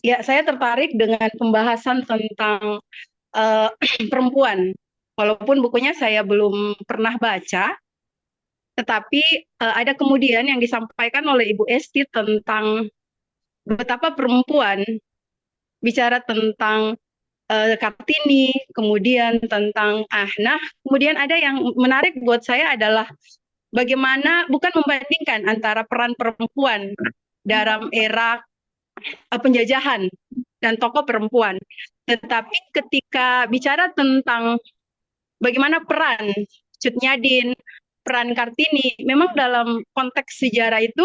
Ya, saya tertarik dengan pembahasan tentang perempuan. Walaupun bukunya saya belum pernah baca, tetapi ada kemudian yang disampaikan oleh Ibu Esti tentang betapa perempuan bicara tentang Kartini, kemudian tentang nah, kemudian ada yang menarik buat saya adalah bagaimana bukan membandingkan antara peran perempuan dalam era penjajahan dan tokoh perempuan, tetapi ketika bicara tentang bagaimana peran Cut Nyadin, peran Kartini, memang dalam konteks sejarah itu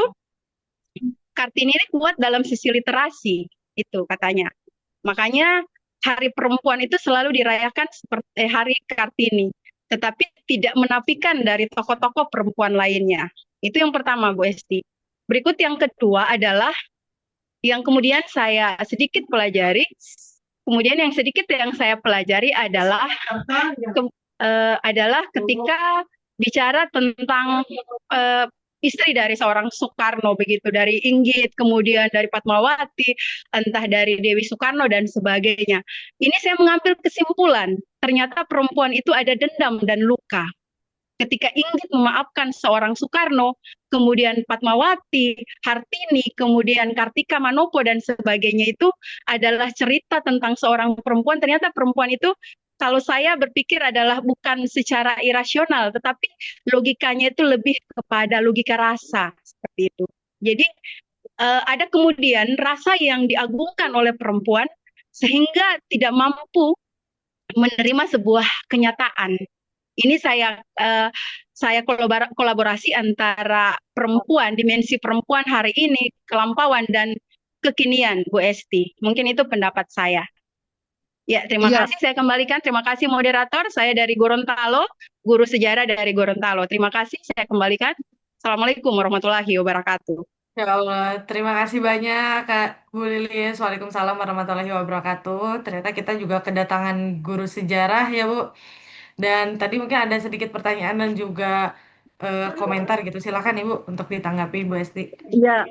Kartini ini kuat dalam sisi literasi, itu katanya. Makanya Hari Perempuan itu selalu dirayakan seperti Hari Kartini. tetapi tidak menafikan dari tokoh-tokoh perempuan lainnya. Itu yang pertama, Bu Esti. Berikut yang kedua adalah yang kemudian saya sedikit pelajari. Kemudian yang sedikit yang saya pelajari adalah ketika bicara tentang istri dari seorang Soekarno begitu, dari Inggit, kemudian dari Fatmawati, entah dari Dewi Soekarno dan sebagainya. Ini saya mengambil kesimpulan, ternyata perempuan itu ada dendam dan luka. Ketika Inggit memaafkan seorang Soekarno, kemudian Fatmawati, Hartini, kemudian Kartika Manopo dan sebagainya itu adalah cerita tentang seorang perempuan. Ternyata perempuan itu kalau saya berpikir adalah bukan secara irasional, tetapi logikanya itu lebih kepada logika rasa seperti itu. Jadi ada kemudian rasa yang diagungkan oleh perempuan sehingga tidak mampu menerima sebuah kenyataan. Ini saya kolaborasi antara perempuan, dimensi perempuan hari ini, kelampauan dan kekinian, Bu Esti. Mungkin itu pendapat saya. Ya, terima
Iya,
kasih. Saya kembalikan. Terima kasih moderator. Saya dari Gorontalo, guru sejarah dari Gorontalo. Terima kasih. Saya kembalikan. Assalamualaikum warahmatullahi wabarakatuh.
Ya Allah, terima kasih banyak Kak Bu Lilis. Waalaikumsalam warahmatullahi wabarakatuh. Ternyata kita juga kedatangan guru sejarah ya Bu. Dan tadi mungkin ada sedikit pertanyaan dan juga komentar gitu. Silakan Ibu untuk ditanggapi Bu Esti.
iya.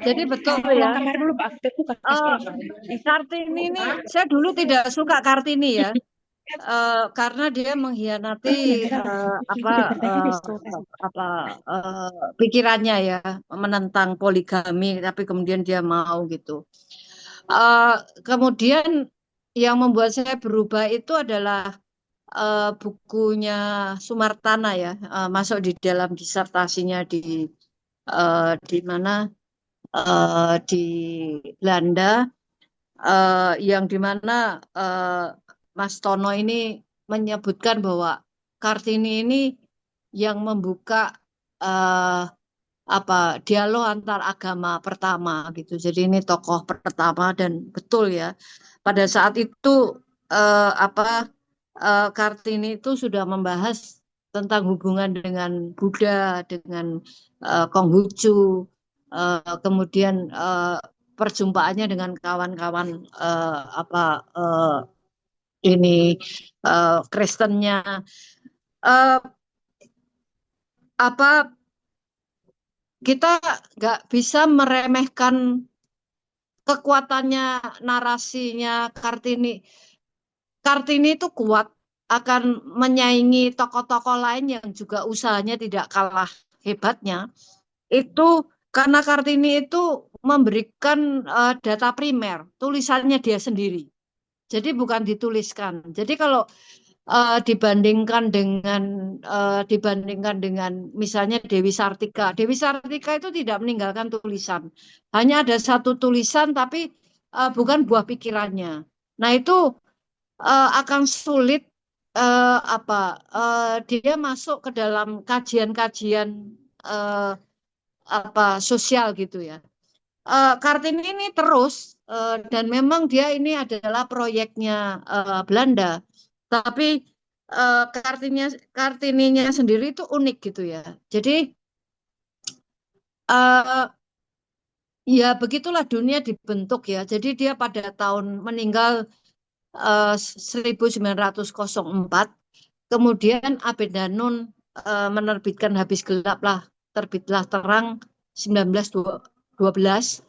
Jadi betul ya.
Kamar dulu, Pak.
Kartini ini saya dulu tidak suka Kartini ya. Karena dia mengkhianati pikirannya ya, menentang poligami, tapi kemudian dia mau gitu. Kemudian yang membuat saya berubah itu adalah bukunya Sumartana ya, masuk di dalam disertasinya di mana di Belanda, yang dimana Mas Tono ini menyebutkan bahwa Kartini ini yang membuka dialog antar agama pertama gitu. Jadi ini tokoh pertama dan betul ya. Pada saat itu Kartini itu sudah membahas tentang hubungan dengan Buddha, dengan Konghucu, kemudian perjumpaannya dengan kawan-kawan Kristennya, kita nggak bisa meremehkan kekuatannya narasinya Kartini. Kartini itu kuat, akan menyaingi tokoh-tokoh lain yang juga usahanya tidak kalah hebatnya. Itu karena Kartini itu memberikan data primer, tulisannya dia sendiri. Jadi bukan dituliskan. Jadi kalau dibandingkan dengan misalnya Dewi Sartika itu tidak meninggalkan tulisan. Hanya ada satu tulisan tapi bukan buah pikirannya. Nah itu akan sulit dia masuk ke dalam kajian-kajian sosial gitu ya. Kartini ini terus dan memang dia ini adalah proyeknya Belanda, tapi Kartininya sendiri itu unik gitu ya. Jadi ya begitulah dunia dibentuk ya. Jadi dia pada tahun meninggal 1904, kemudian Abendanun menerbitkan Habis Gelap lah, terbitlah Terang 1912.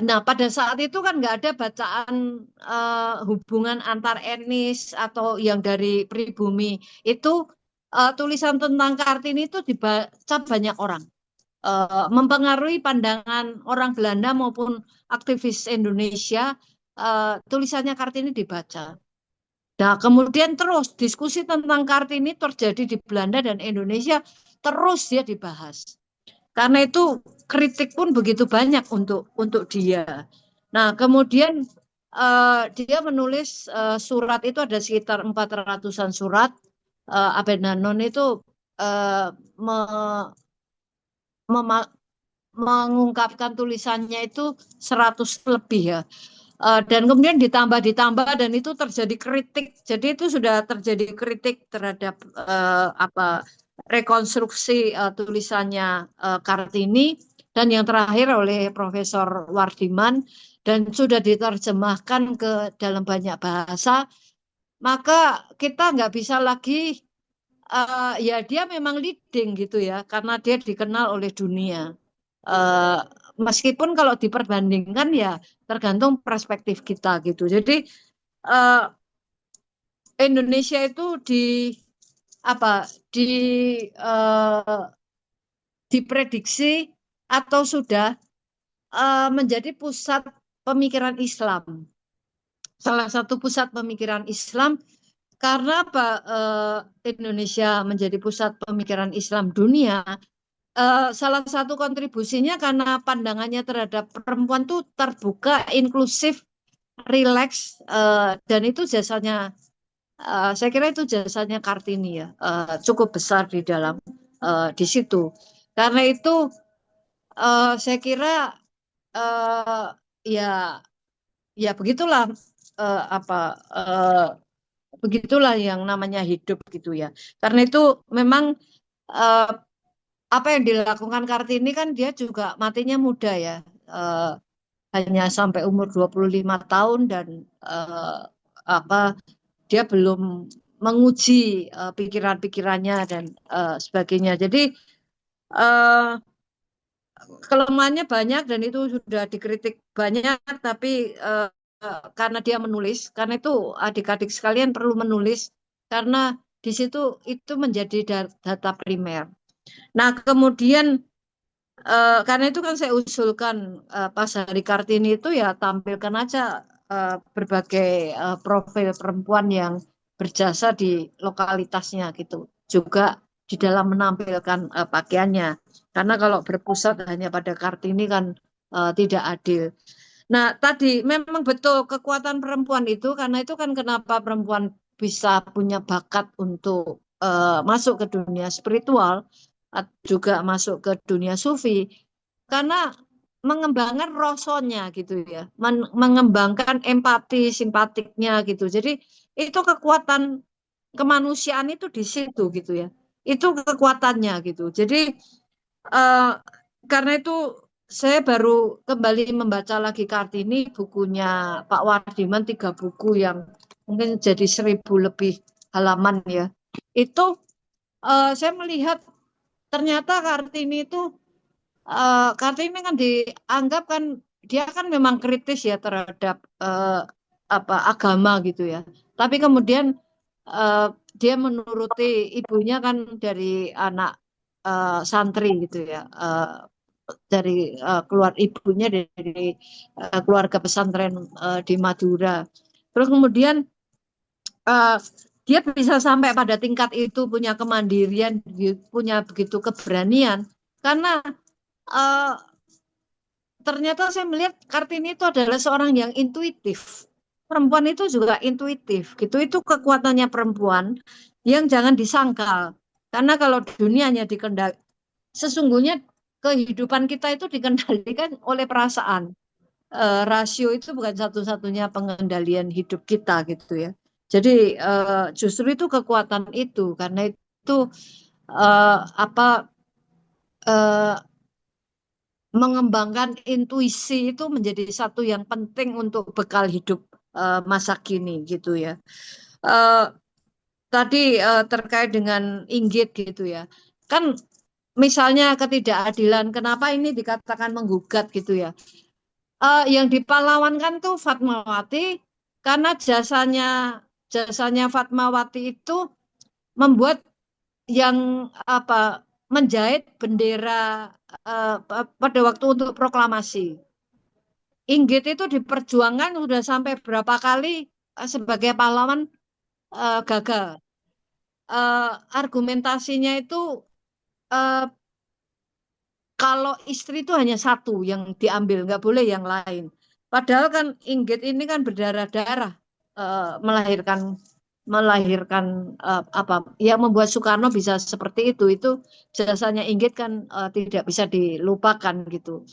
Nah, pada saat itu kan nggak ada bacaan hubungan antar etnis atau yang dari pribumi. Itu tulisan tentang Kartini itu dibaca banyak orang. Mempengaruhi pandangan orang Belanda maupun aktivis Indonesia, tulisannya Kartini dibaca. Nah, kemudian terus diskusi tentang Kartini terjadi di Belanda dan Indonesia, terus dia dibahas. Karena itu kritik pun begitu banyak untuk dia. Nah, kemudian dia menulis surat itu ada sekitar 400-an surat. Abendanon itu mengungkapkan tulisannya itu 100 lebih ya. Dan kemudian ditambah dan itu terjadi kritik. Jadi itu sudah terjadi kritik terhadap rekonstruksi tulisannya Kartini, dan yang terakhir oleh Profesor Wardiman, dan sudah diterjemahkan ke dalam banyak bahasa. Maka kita nggak bisa lagi ya dia memang leading gitu ya, karena dia dikenal oleh dunia. Meskipun kalau diperbandingkan ya tergantung perspektif kita gitu. Jadi Indonesia itu diprediksi atau sudah menjadi pusat pemikiran Islam. Salah satu pusat pemikiran Islam karena Indonesia menjadi pusat pemikiran Islam dunia. Salah satu kontribusinya karena pandangannya terhadap perempuan tuh terbuka, inklusif, rileks, dan itu jasanya, saya kira itu jasanya Kartini ya, cukup besar di dalam di situ. Karena itu saya kira ya begitulah begitulah yang namanya hidup gitu ya. Karena itu memang apa yang dilakukan Kartini kan dia juga matinya muda ya, hanya sampai umur 25 tahun, dan dia belum menguji pikiran-pikirannya dan sebagainya. Jadi kelemahannya banyak dan itu sudah dikritik banyak, tapi karena dia menulis, karena itu adik-adik sekalian perlu menulis, karena di situ itu menjadi data primer. Nah, kemudian karena itu kan saya usulkan pas Hari Kartini itu ya tampilkan aja berbagai profil perempuan yang berjasa di lokalitasnya gitu. Juga di dalam menampilkan pakaiannya. Karena kalau berpusat hanya pada Kartini kan tidak adil. Nah, tadi memang betul kekuatan perempuan itu, karena itu kan kenapa perempuan bisa punya bakat untuk masuk ke dunia spiritual, juga masuk ke dunia sufi, karena mengembangkan rosonya gitu ya, mengembangkan empati, simpatiknya gitu. Jadi itu kekuatan kemanusiaan itu di situ gitu ya. Itu kekuatannya gitu. Jadi karena itu saya baru kembali membaca lagi Kartini, bukunya Pak Wardiman, 3 buku yang mungkin jadi 1000 lebih halaman ya. Itu saya melihat ternyata Kartini itu Kartini kan dianggap kan dia kan memang kritis ya terhadap agama gitu ya. Tapi kemudian dia menuruti ibunya kan dari anak santri gitu ya. Dari keluar ibunya dari keluarga pesantren di Madura. Terus kemudian dia bisa sampai pada tingkat itu, punya kemandirian, punya begitu keberanian, karena ternyata saya melihat Kartini itu adalah seorang yang intuitif. Perempuan itu juga intuitif, gitu. Itu kekuatannya perempuan yang jangan disangkal. Karena kalau dunianya dikendali, sesungguhnya kehidupan kita itu dikendalikan oleh perasaan. Rasio itu bukan satu-satunya pengendalian hidup kita gitu ya. Jadi justru itu kekuatan itu, karena itu mengembangkan intuisi itu menjadi satu yang penting untuk bekal hidup masa kini gitu ya. Tadi terkait dengan Inggit gitu ya. Kan misalnya ketidakadilan, kenapa ini dikatakan menggugat gitu ya. Yang dipahlawankan tuh Fatmawati, karena jasanya Fatmawati itu membuat yang menjahit bendera pada waktu untuk proklamasi. Inggit itu diperjuangkan sudah sampai berapa kali sebagai pahlawan gagal. Argumentasinya itu kalau istri itu hanya satu yang diambil, nggak boleh yang lain. Padahal kan Inggit ini kan berdarah-darah melahirkan yang membuat Soekarno bisa seperti itu jasanya Inggit kan tidak bisa dilupakan gitu.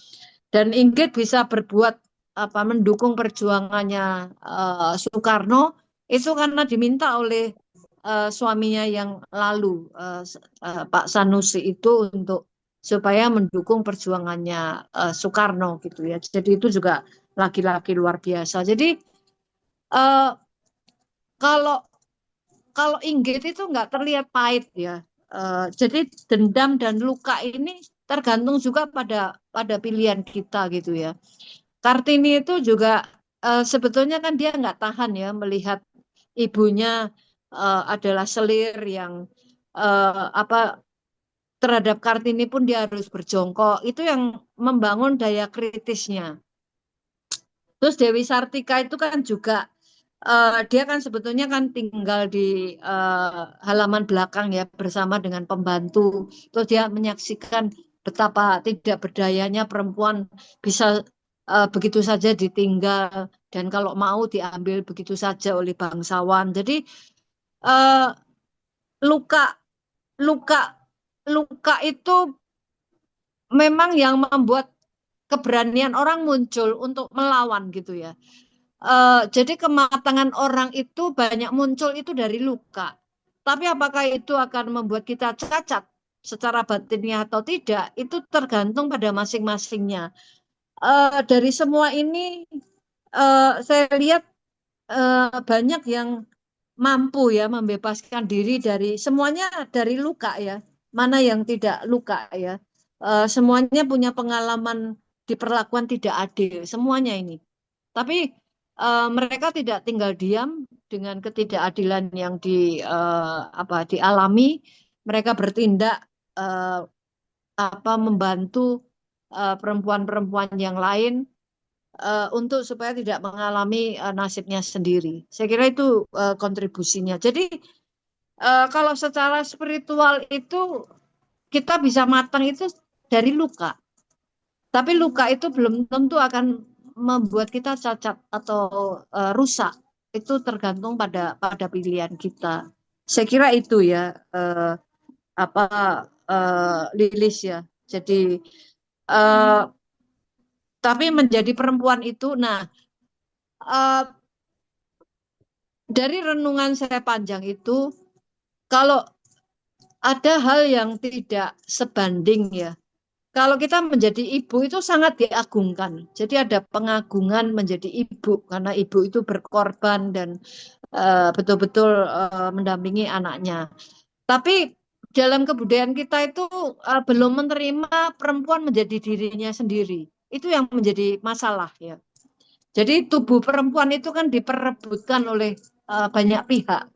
Dan Inggit bisa berbuat mendukung perjuangannya Soekarno itu karena diminta oleh suaminya yang lalu Pak Sanusi itu untuk supaya mendukung perjuangannya Soekarno gitu ya. Jadi itu juga laki-laki luar biasa. Jadi eh, kalau kalau Inggit itu nggak terlihat pahit ya. Jadi dendam dan luka ini tergantung juga pada pilihan kita gitu ya. Kartini itu juga sebetulnya kan dia nggak tahan ya melihat ibunya adalah selir yang apa terhadap Kartini pun dia harus berjongkok. Itu yang membangun daya kritisnya. Terus Dewi Sartika itu kan juga dia kan sebetulnya kan tinggal di halaman belakang ya bersama dengan pembantu. Terus dia menyaksikan betapa tidak berdayanya perempuan bisa begitu saja ditinggal dan kalau mau diambil begitu saja oleh bangsawan. Jadi eh, luka luka luka itu memang yang membuat keberanian orang muncul untuk melawan gitu ya. Jadi kematangan orang itu banyak muncul itu dari luka. Tapi apakah itu akan membuat kita cacat secara batinnya atau tidak, itu tergantung pada masing-masingnya. Dari semua ini saya lihat banyak yang mampu ya membebaskan diri dari semuanya dari luka ya. Mana yang tidak luka ya. Semuanya punya pengalaman diperlakukan tidak adil, semuanya ini. Tapi mereka tidak tinggal diam dengan ketidakadilan yang dialami. Mereka bertindak eh, membantu perempuan-perempuan yang lain untuk supaya tidak mengalami nasibnya sendiri. Saya kira itu kontribusinya. Jadi kalau secara spiritual itu kita bisa matang itu dari luka. Tapi luka itu belum tentu akan membuat kita cacat atau rusak. Itu tergantung pada pilihan kita. Saya kira itu ya apa Lilis ya. Jadi eh, tapi menjadi perempuan itu, nah eh, dari renungan saya panjang itu, kalau ada hal yang tidak sebanding ya. Kalau kita menjadi ibu itu sangat diagungkan. Jadi ada pengagungan menjadi ibu karena ibu itu berkorban dan betul-betul mendampingi anaknya. Tapi dalam kebudayaan kita itu belum menerima perempuan menjadi dirinya sendiri. Itu yang menjadi masalah ya. Jadi tubuh perempuan itu kan diperebutkan oleh banyak pihak.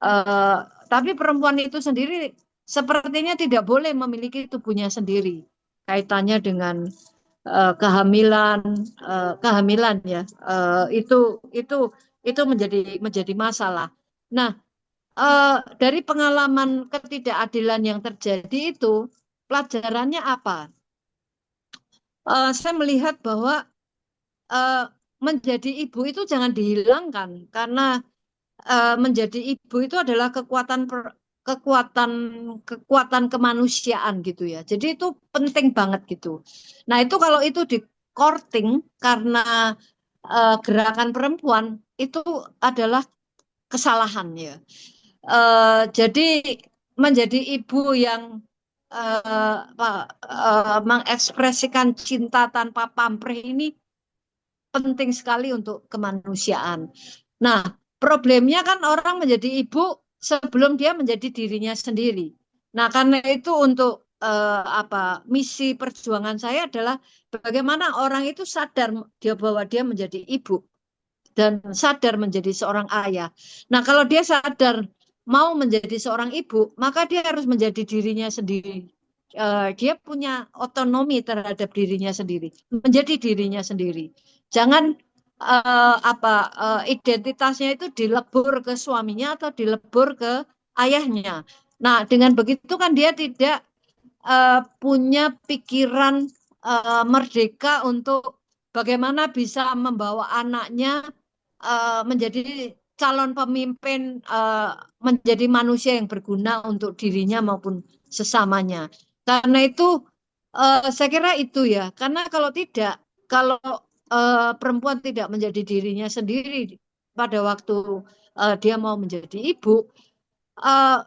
Eh, tapi perempuan itu sendiri sepertinya tidak boleh memiliki tubuhnya sendiri. Kaitannya dengan kehamilan, kehamilan ya, itu menjadi masalah. Nah, dari pengalaman ketidakadilan yang terjadi itu, pelajarannya apa? Saya melihat bahwa eh, menjadi ibu itu jangan dihilangkan karena menjadi ibu itu adalah kekuatan kekuatan kemanusiaan gitu ya. Jadi itu penting banget gitu. Nah, itu kalau itu di courting karena gerakan perempuan itu adalah kesalahan ya. Jadi menjadi ibu yang mengekspresikan cinta tanpa pamrih ini penting sekali untuk kemanusiaan. Nah, problemnya kan orang menjadi ibu sebelum dia menjadi dirinya sendiri. Nah, karena itu untuk misi perjuangan saya adalah bagaimana orang itu sadar dia bahwa dia menjadi ibu dan sadar menjadi seorang ayah. Nah, kalau dia sadar mau menjadi seorang ibu, maka dia harus menjadi dirinya sendiri. Dia punya otonomi terhadap dirinya sendiri, menjadi dirinya sendiri. Jangan identitasnya itu dilebur ke suaminya atau dilebur ke ayahnya. Nah, dengan begitu kan dia tidak punya pikiran merdeka untuk bagaimana bisa membawa anaknya menjadi calon pemimpin, menjadi manusia yang berguna untuk dirinya maupun sesamanya. Karena itu saya kira itu ya, karena kalau tidak, kalau perempuan tidak menjadi dirinya sendiri pada waktu dia mau menjadi ibu, eh,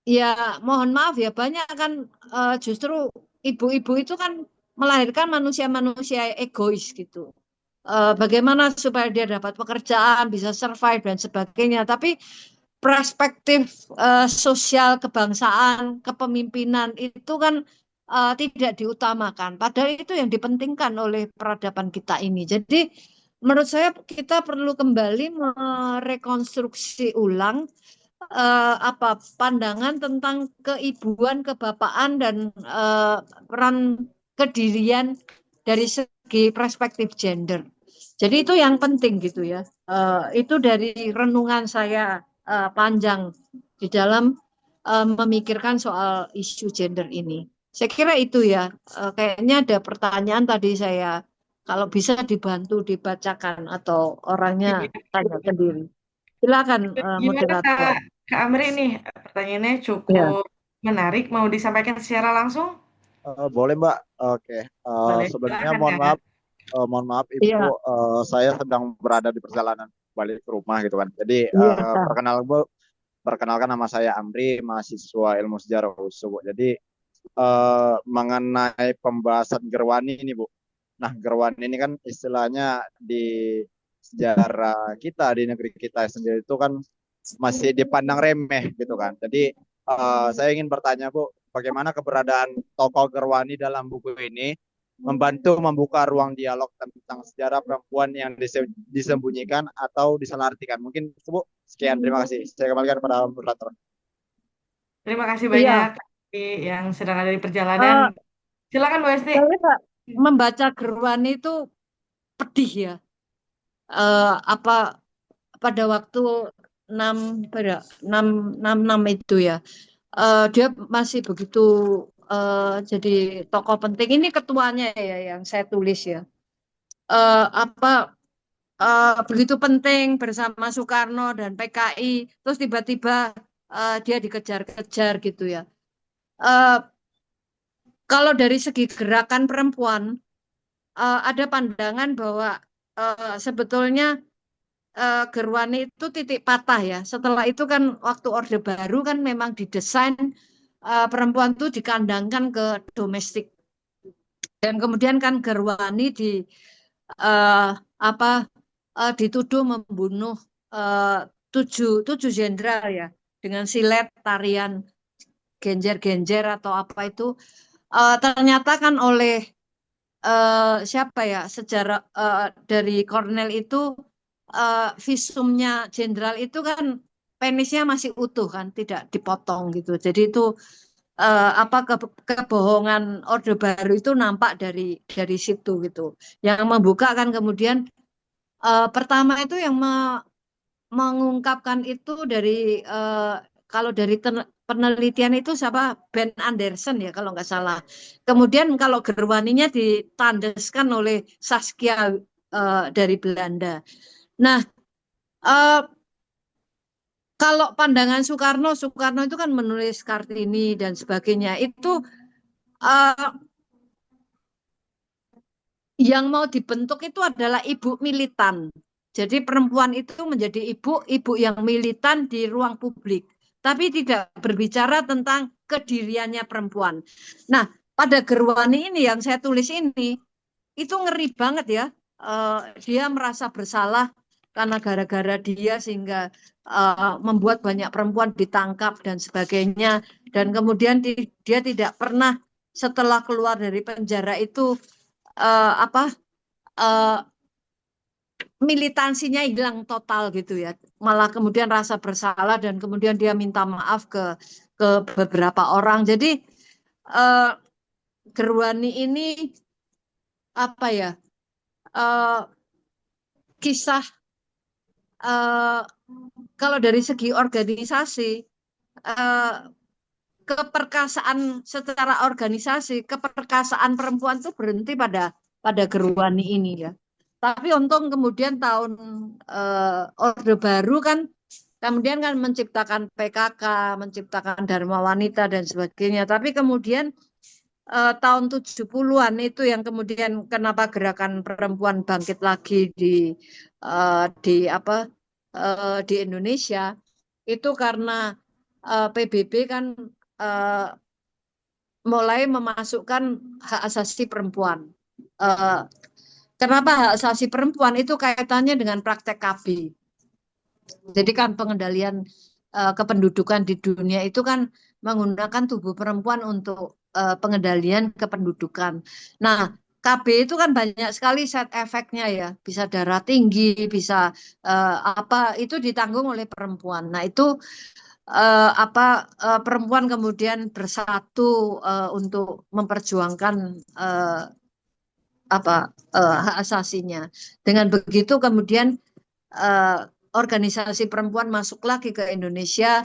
ya mohon maaf ya banyak kan justru ibu-ibu itu kan melahirkan manusia-manusia egois gitu. Bagaimana supaya dia dapat pekerjaan, bisa survive dan sebagainya. Tapi perspektif sosial kebangsaan, kepemimpinan itu kan tidak diutamakan. Padahal itu yang dipentingkan oleh peradaban kita ini. Jadi menurut saya kita perlu kembali merekonstruksi ulang apa pandangan tentang keibuan, kebapaan dan peran kedirian dari segi perspektif gender. Jadi itu yang penting gitu ya. Itu dari renungan saya panjang di dalam memikirkan soal isu gender ini. Saya kira itu ya. Kayaknya ada pertanyaan tadi saya kalau bisa dibantu dibacakan atau orangnya tanya sendiri. Silakan
Gimana
moderator.
Kak Amri nih? Pertanyaannya
Ya.
cukup menarik. Mau disampaikan secara langsung?
Boleh Mbak. Oke.
Boleh.
Sebenarnya
Silakan Kak.
mohon maaf Ibu,
Iya,
saya sedang berada di perjalanan balik ke rumah gitu kan. Jadi
iya.
perkenalkan nama saya Amri, mahasiswa Ilmu Sejarah UNSU, Bu. Jadi mengenai pembahasan Gerwani ini, Bu. Nah, Gerwani ini kan istilahnya di sejarah kita di negeri kita sendiri itu kan masih dipandang remeh gitu kan. Jadi saya ingin bertanya, Bu, bagaimana keberadaan tokoh Gerwani dalam buku ini membantu membuka ruang dialog tentang sejarah perempuan yang disembunyikan atau disalahartikan. Mungkin itu, Bu. Sekian, terima kasih. Saya kembalikan kepada moderator.
Terima kasih
Iya.
banyak yang sedang ada di perjalanan.
Eh,
Silakan Bu Esti.
saya membaca Gerwani itu pedih ya. Apa pada waktu 666 itu ya. Dia masih begitu jadi tokoh penting. Ini ketuanya ya yang saya tulis ya. Apa begitu penting bersama Soekarno dan PKI, terus tiba-tiba dia dikejar-kejar gitu ya. Eh, Kalau dari segi gerakan perempuan, ada pandangan bahwa sebetulnya Gerwani itu titik patah ya. Setelah itu kan waktu Orde Baru kan memang didesain perempuan itu dikandangkan ke domestik. Dan kemudian kan Gerwani eh, apa dituduh membunuh eh, tujuh jenderal ya dengan silet tarian genjer-genjer atau apa itu. Ternyata kan oleh siapa ya sejarah dari Cornell itu visumnya jenderal itu kan penisnya masih utuh kan tidak dipotong gitu. Jadi itu apa kebohongan Orde Baru itu nampak dari situ gitu. Yang membuka kan kemudian pertama itu yang mengungkapkan itu dari kalau dari penelitian itu siapa Ben Anderson ya kalau nggak salah. Kemudian kalau Gerwaninya ditandaskan oleh Saskia dari Belanda. Nah, eh, kalau pandangan Soekarno, Soekarno itu kan menulis Kartini dan sebagainya. Itu eh, yang mau dibentuk itu adalah ibu militan. Jadi perempuan itu menjadi ibu yang militan di ruang publik, tapi tidak berbicara tentang kediriannya perempuan. Nah, pada Gerwani ini yang saya tulis ini, itu ngeri banget ya. Dia merasa bersalah karena gara-gara dia sehingga membuat banyak perempuan ditangkap dan sebagainya. Dan kemudian dia tidak pernah setelah keluar dari penjara itu apa militansinya hilang total gitu ya. Malah kemudian rasa bersalah dan kemudian dia minta maaf ke beberapa orang. Jadi eh, Gerwani ini apa ya eh, kisah kalau dari segi organisasi eh, keperkasaan secara organisasi keperkasaan perempuan itu berhenti pada Gerwani ini ya. Tapi untung kemudian tahun Orde Baru kan kemudian kan menciptakan PKK, menciptakan Dharma Wanita dan sebagainya. Tapi kemudian tahun 70-an itu yang kemudian kenapa gerakan perempuan bangkit lagi di apa di Indonesia itu karena PBB kan eh, mulai memasukkan hak asasi perempuan. Eh, Kenapa hak asasi perempuan itu kaitannya dengan praktek KB. Jadi kan pengendalian kependudukan di dunia itu kan menggunakan tubuh perempuan untuk pengendalian kependudukan. Nah, KB itu kan banyak sekali side efeknya ya, bisa darah tinggi, bisa apa itu ditanggung oleh perempuan. Nah, itu perempuan kemudian bersatu untuk memperjuangkan hak asasinya. Dengan begitu kemudian eh, organisasi perempuan masuk lagi ke Indonesia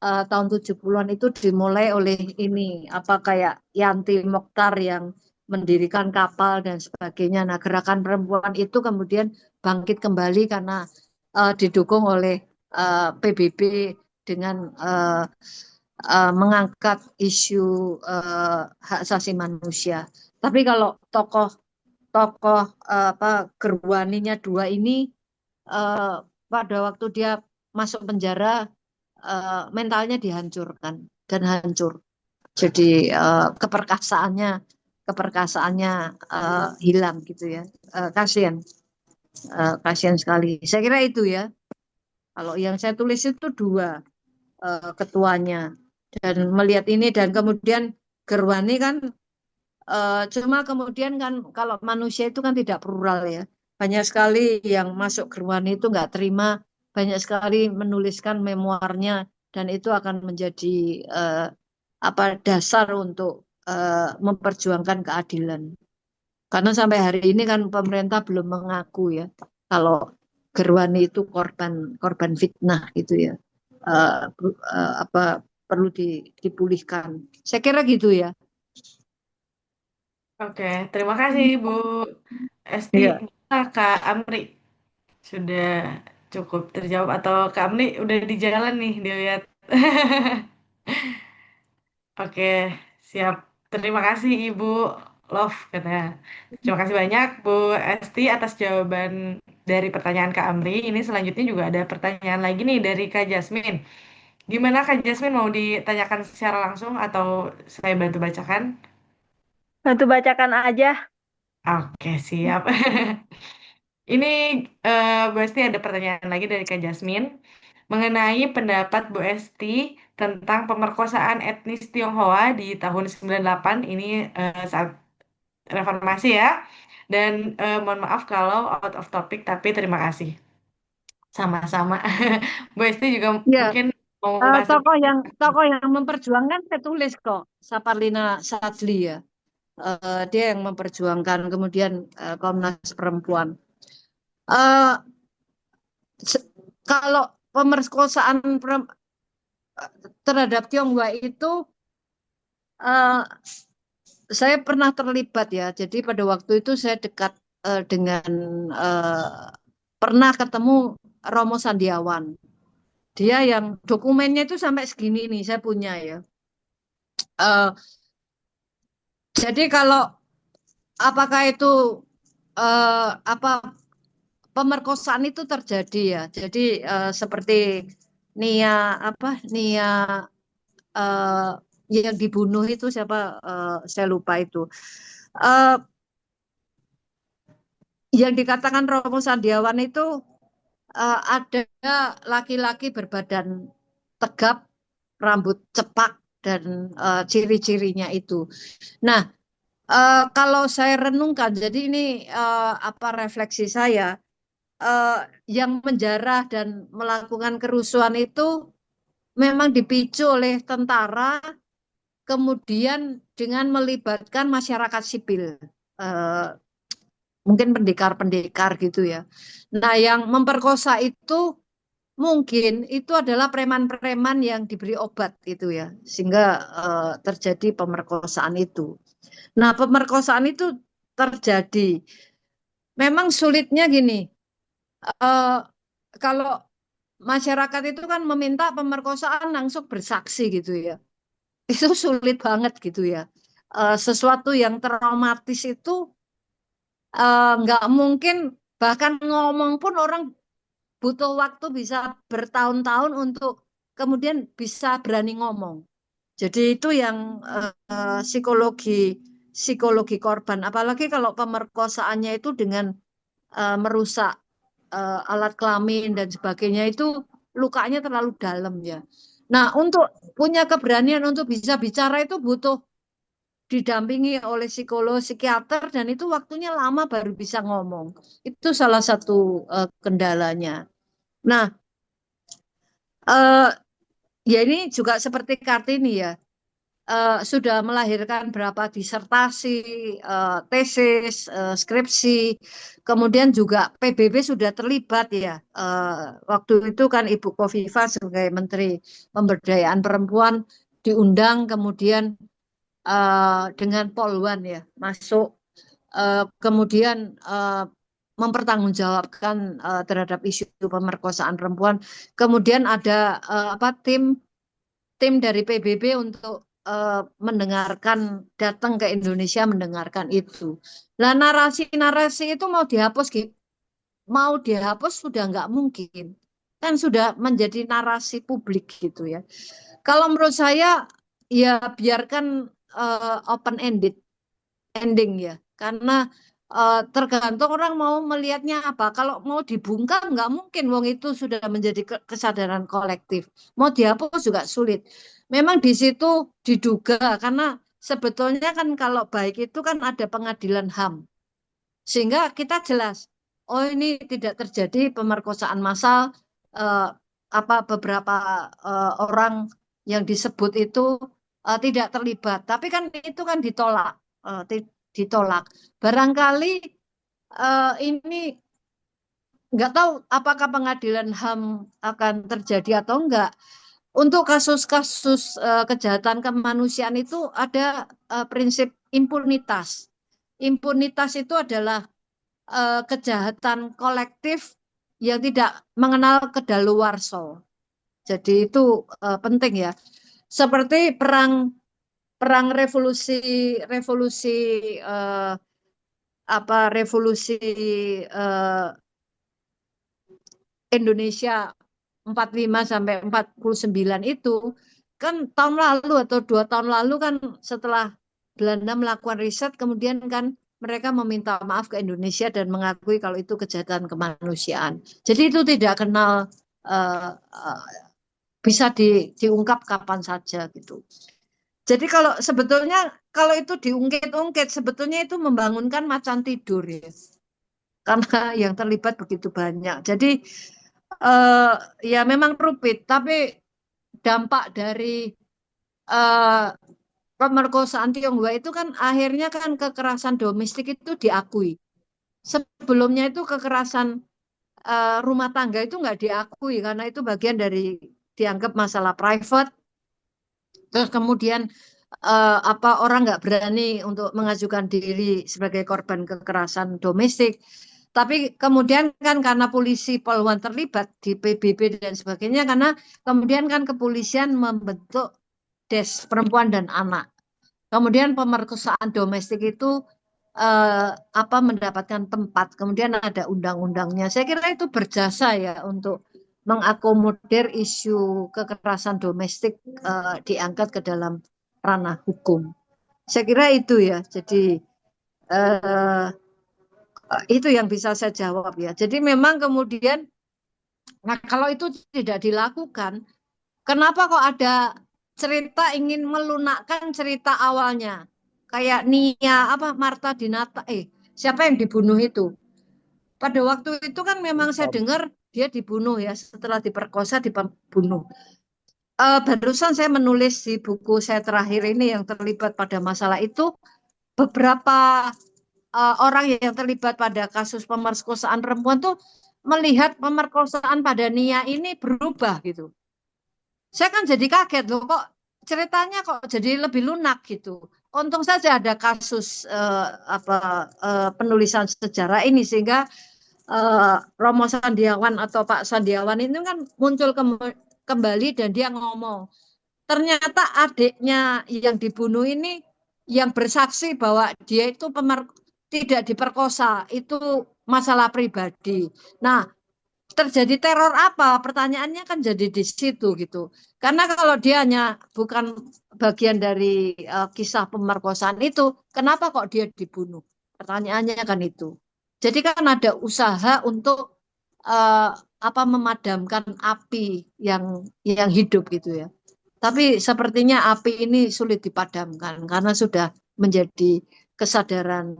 tahun 70-an itu dimulai oleh ini kayak Yanti Mokhtar yang mendirikan kapal dan sebagainya. Nah, gerakan perempuan itu kemudian bangkit kembali karena didukung oleh PBB dengan mengangkat isu hak asasi manusia. Tapi kalau tokoh Gerwaninya dua ini eh, pada waktu dia masuk penjara mentalnya dihancurkan dan hancur. Jadi keperkasaannya hilang gitu ya. Kasihan, kasihan sekali. Saya kira itu ya. Kalau yang saya tulis itu dua ketuanya dan melihat ini dan kemudian Gerwani kan cuma kemudian kan kalau manusia itu kan tidak plural ya. Banyak sekali yang masuk Gerwani itu nggak terima, banyak sekali menuliskan memoarnya dan itu akan menjadi eh, dasar untuk memperjuangkan keadilan. Karena sampai hari ini kan pemerintah belum mengaku ya kalau Gerwani itu korban korban fitnah gitu ya. Apa perlu dipulihkan. Saya kira gitu ya.
Oke, terima kasih Bu Esti.
Iya.
Nah, Kak Amri sudah cukup terjawab atau Kak Amri udah di jalan nih dilihat. Oke, siap. Terima kasih Ibu Love katanya. Terima kasih banyak Bu Esti atas jawaban dari pertanyaan Kak Amri. Ini selanjutnya juga ada pertanyaan lagi nih dari Kak Jasmine. Gimana Kak Jasmine mau ditanyakan secara langsung atau saya bantu bacakan?
Bantu bacakan aja.
Oke, siap. Ini Bu Esti ada pertanyaan lagi dari Kak Jasmine mengenai pendapat Bu Esti tentang pemerkosaan etnis Tionghoa di tahun 98 ini saat reformasi ya. Dan mohon maaf kalau out of topic tapi terima kasih. Sama-sama. Bu Esti juga
Ya,
mungkin mau masuk.
tokoh yang memperjuangkan saya tulis kok Saparlina Sadli ya. Dia yang memperjuangkan kemudian Komnas Perempuan. Eh, Kalau pemerkosaan terhadap Tionghoa itu eh, saya pernah terlibat ya. Jadi pada waktu itu saya dekat dengan pernah ketemu Romo Sandiawan. Dia yang dokumennya itu sampai segini nih saya punya ya. Eh, jadi kalau apakah itu apa pemerkosaan itu terjadi ya. Jadi seperti Nia Nia eh, yang dibunuh itu siapa saya lupa itu. Eh, yang dikatakan Romo Sandiawan itu ada laki-laki berbadan tegap, rambut cepak dan ciri-cirinya itu. Nah, kalau saya renungkan, jadi ini refleksi saya, yang menjarah dan melakukan kerusuhan itu memang dipicu oleh tentara, kemudian dengan melibatkan masyarakat sipil, eh, mungkin pendekar-pendekar gitu ya. Nah, yang memperkosa itu mungkin itu adalah preman-preman yang diberi obat itu ya, sehingga terjadi pemerkosaan itu. Nah, pemerkosaan itu terjadi. Memang sulitnya gini, eh, kalau masyarakat itu kan meminta pemerkosaan langsung bersaksi gitu ya. Itu sulit banget gitu ya. sesuatu yang traumatis itu nggak mungkin, bahkan ngomong pun orang butuh waktu bisa bertahun-tahun untuk kemudian bisa berani ngomong. Jadi itu yang psikologi korban. Apalagi kalau pemerkosaannya itu dengan merusak alat kelamin dan sebagainya, itu lukanya terlalu dalam ya. Nah, untuk punya keberanian untuk bisa bicara itu butuh didampingi oleh psikolog, psikiater, dan itu waktunya lama baru bisa ngomong. Itu salah satu kendalanya. Nah, ya ini juga seperti Kartini ya. Sudah melahirkan berapa disertasi, tesis, skripsi, kemudian juga PBB sudah terlibat ya. Waktu itu kan Ibu Kofifa sebagai Menteri Pemberdayaan Perempuan diundang, kemudian dengan Polwan ya masuk, kemudian mempertanggungjawabkan terhadap isu pemerkosaan perempuan. Kemudian ada tim dari PBB untuk mendengarkan, datang ke Indonesia mendengarkan itu. Nah, narasi-narasi itu mau dihapus sudah nggak mungkin, kan sudah menjadi narasi publik gitu ya. Kalau menurut saya ya biarkan open ending ya, karena tergantung orang mau melihatnya apa. Kalau mau dibungkam nggak mungkin, wong itu sudah menjadi kesadaran kolektif. Mau dihapus juga sulit. Memang di situ diduga, karena sebetulnya kan kalau baik itu kan ada pengadilan HAM, sehingga kita jelas, oh ini tidak terjadi pemerkosaan massal, eh, beberapa orang yang disebut itu tidak terlibat. Tapi kan itu kan ditolak, ditolak. Barangkali ini nggak tahu apakah pengadilan HAM akan terjadi atau enggak. Untuk kasus-kasus kejahatan kemanusiaan itu ada prinsip impunitas. Impunitas itu adalah kejahatan kolektif yang tidak mengenal kedaluwarsa. Jadi itu penting ya. Seperti perang revolusi eh, revolusi eh, Indonesia 45 sampai 49 itu kan tahun lalu atau 2 tahun lalu kan, setelah Belanda melakukan riset, kemudian kan mereka meminta maaf ke Indonesia dan mengakui kalau itu kejahatan kemanusiaan. Jadi itu tidak kenal, bisa diungkap kapan saja gitu. Jadi sebetulnya kalau itu diungkit-ungkit, sebetulnya itu membangunkan macan tidur ya, karena yang terlibat begitu banyak. Jadi ya memang rumit, tapi dampak dari pemerkosaan Tionghoa itu kan akhirnya kan kekerasan domestik itu diakui. Sebelumnya itu kekerasan rumah tangga itu nggak diakui karena itu bagian dari dianggap masalah private. Terus kemudian orang nggak berani untuk mengajukan diri sebagai korban kekerasan domestik. Tapi kemudian kan karena polisi Polwan terlibat di PBB dan sebagainya, karena kemudian kan kepolisian membentuk Des Perempuan dan Anak. Kemudian pemerkosaan domestik itu mendapatkan tempat. Kemudian ada undang-undangnya. Saya kira itu berjasa ya untuk mengakomodir isu kekerasan domestik diangkat ke dalam ranah hukum. Saya kira itu ya. Jadi itu yang bisa saya jawab ya. Jadi memang kemudian, nah kalau itu tidak dilakukan, kenapa kok ada cerita ingin melunakkan cerita awalnya? Kayak Nia, Marta Dinata, siapa yang dibunuh itu? Pada waktu itu kan memang saya dengar dia dibunuh ya, setelah diperkosa dibunuh. Barusan saya menulis di buku saya terakhir ini yang terlibat pada masalah itu, beberapa orang yang terlibat pada kasus pemerkosaan perempuan tuh melihat pemerkosaan pada Nia ini berubah gitu. Saya kan jadi kaget loh, kok ceritanya kok jadi lebih lunak gitu. Untung saja ada kasus penulisan sejarah ini, sehingga Romo Sandiawan atau Pak Sandiawan ini kan muncul kembali dan dia ngomong, ternyata adiknya yang dibunuh ini yang bersaksi bahwa dia itu tidak diperkosa, itu masalah pribadi. Nah, terjadi teror apa? Pertanyaannya kan jadi di situ gitu. Karena kalau dia hanya bukan bagian dari kisah pemerkosaan itu, kenapa kok dia dibunuh? Pertanyaannya kan itu. Jadi kan ada usaha untuk eh, apa memadamkan api yang hidup gitu ya. Tapi sepertinya api ini sulit dipadamkan karena sudah menjadi kesadaran,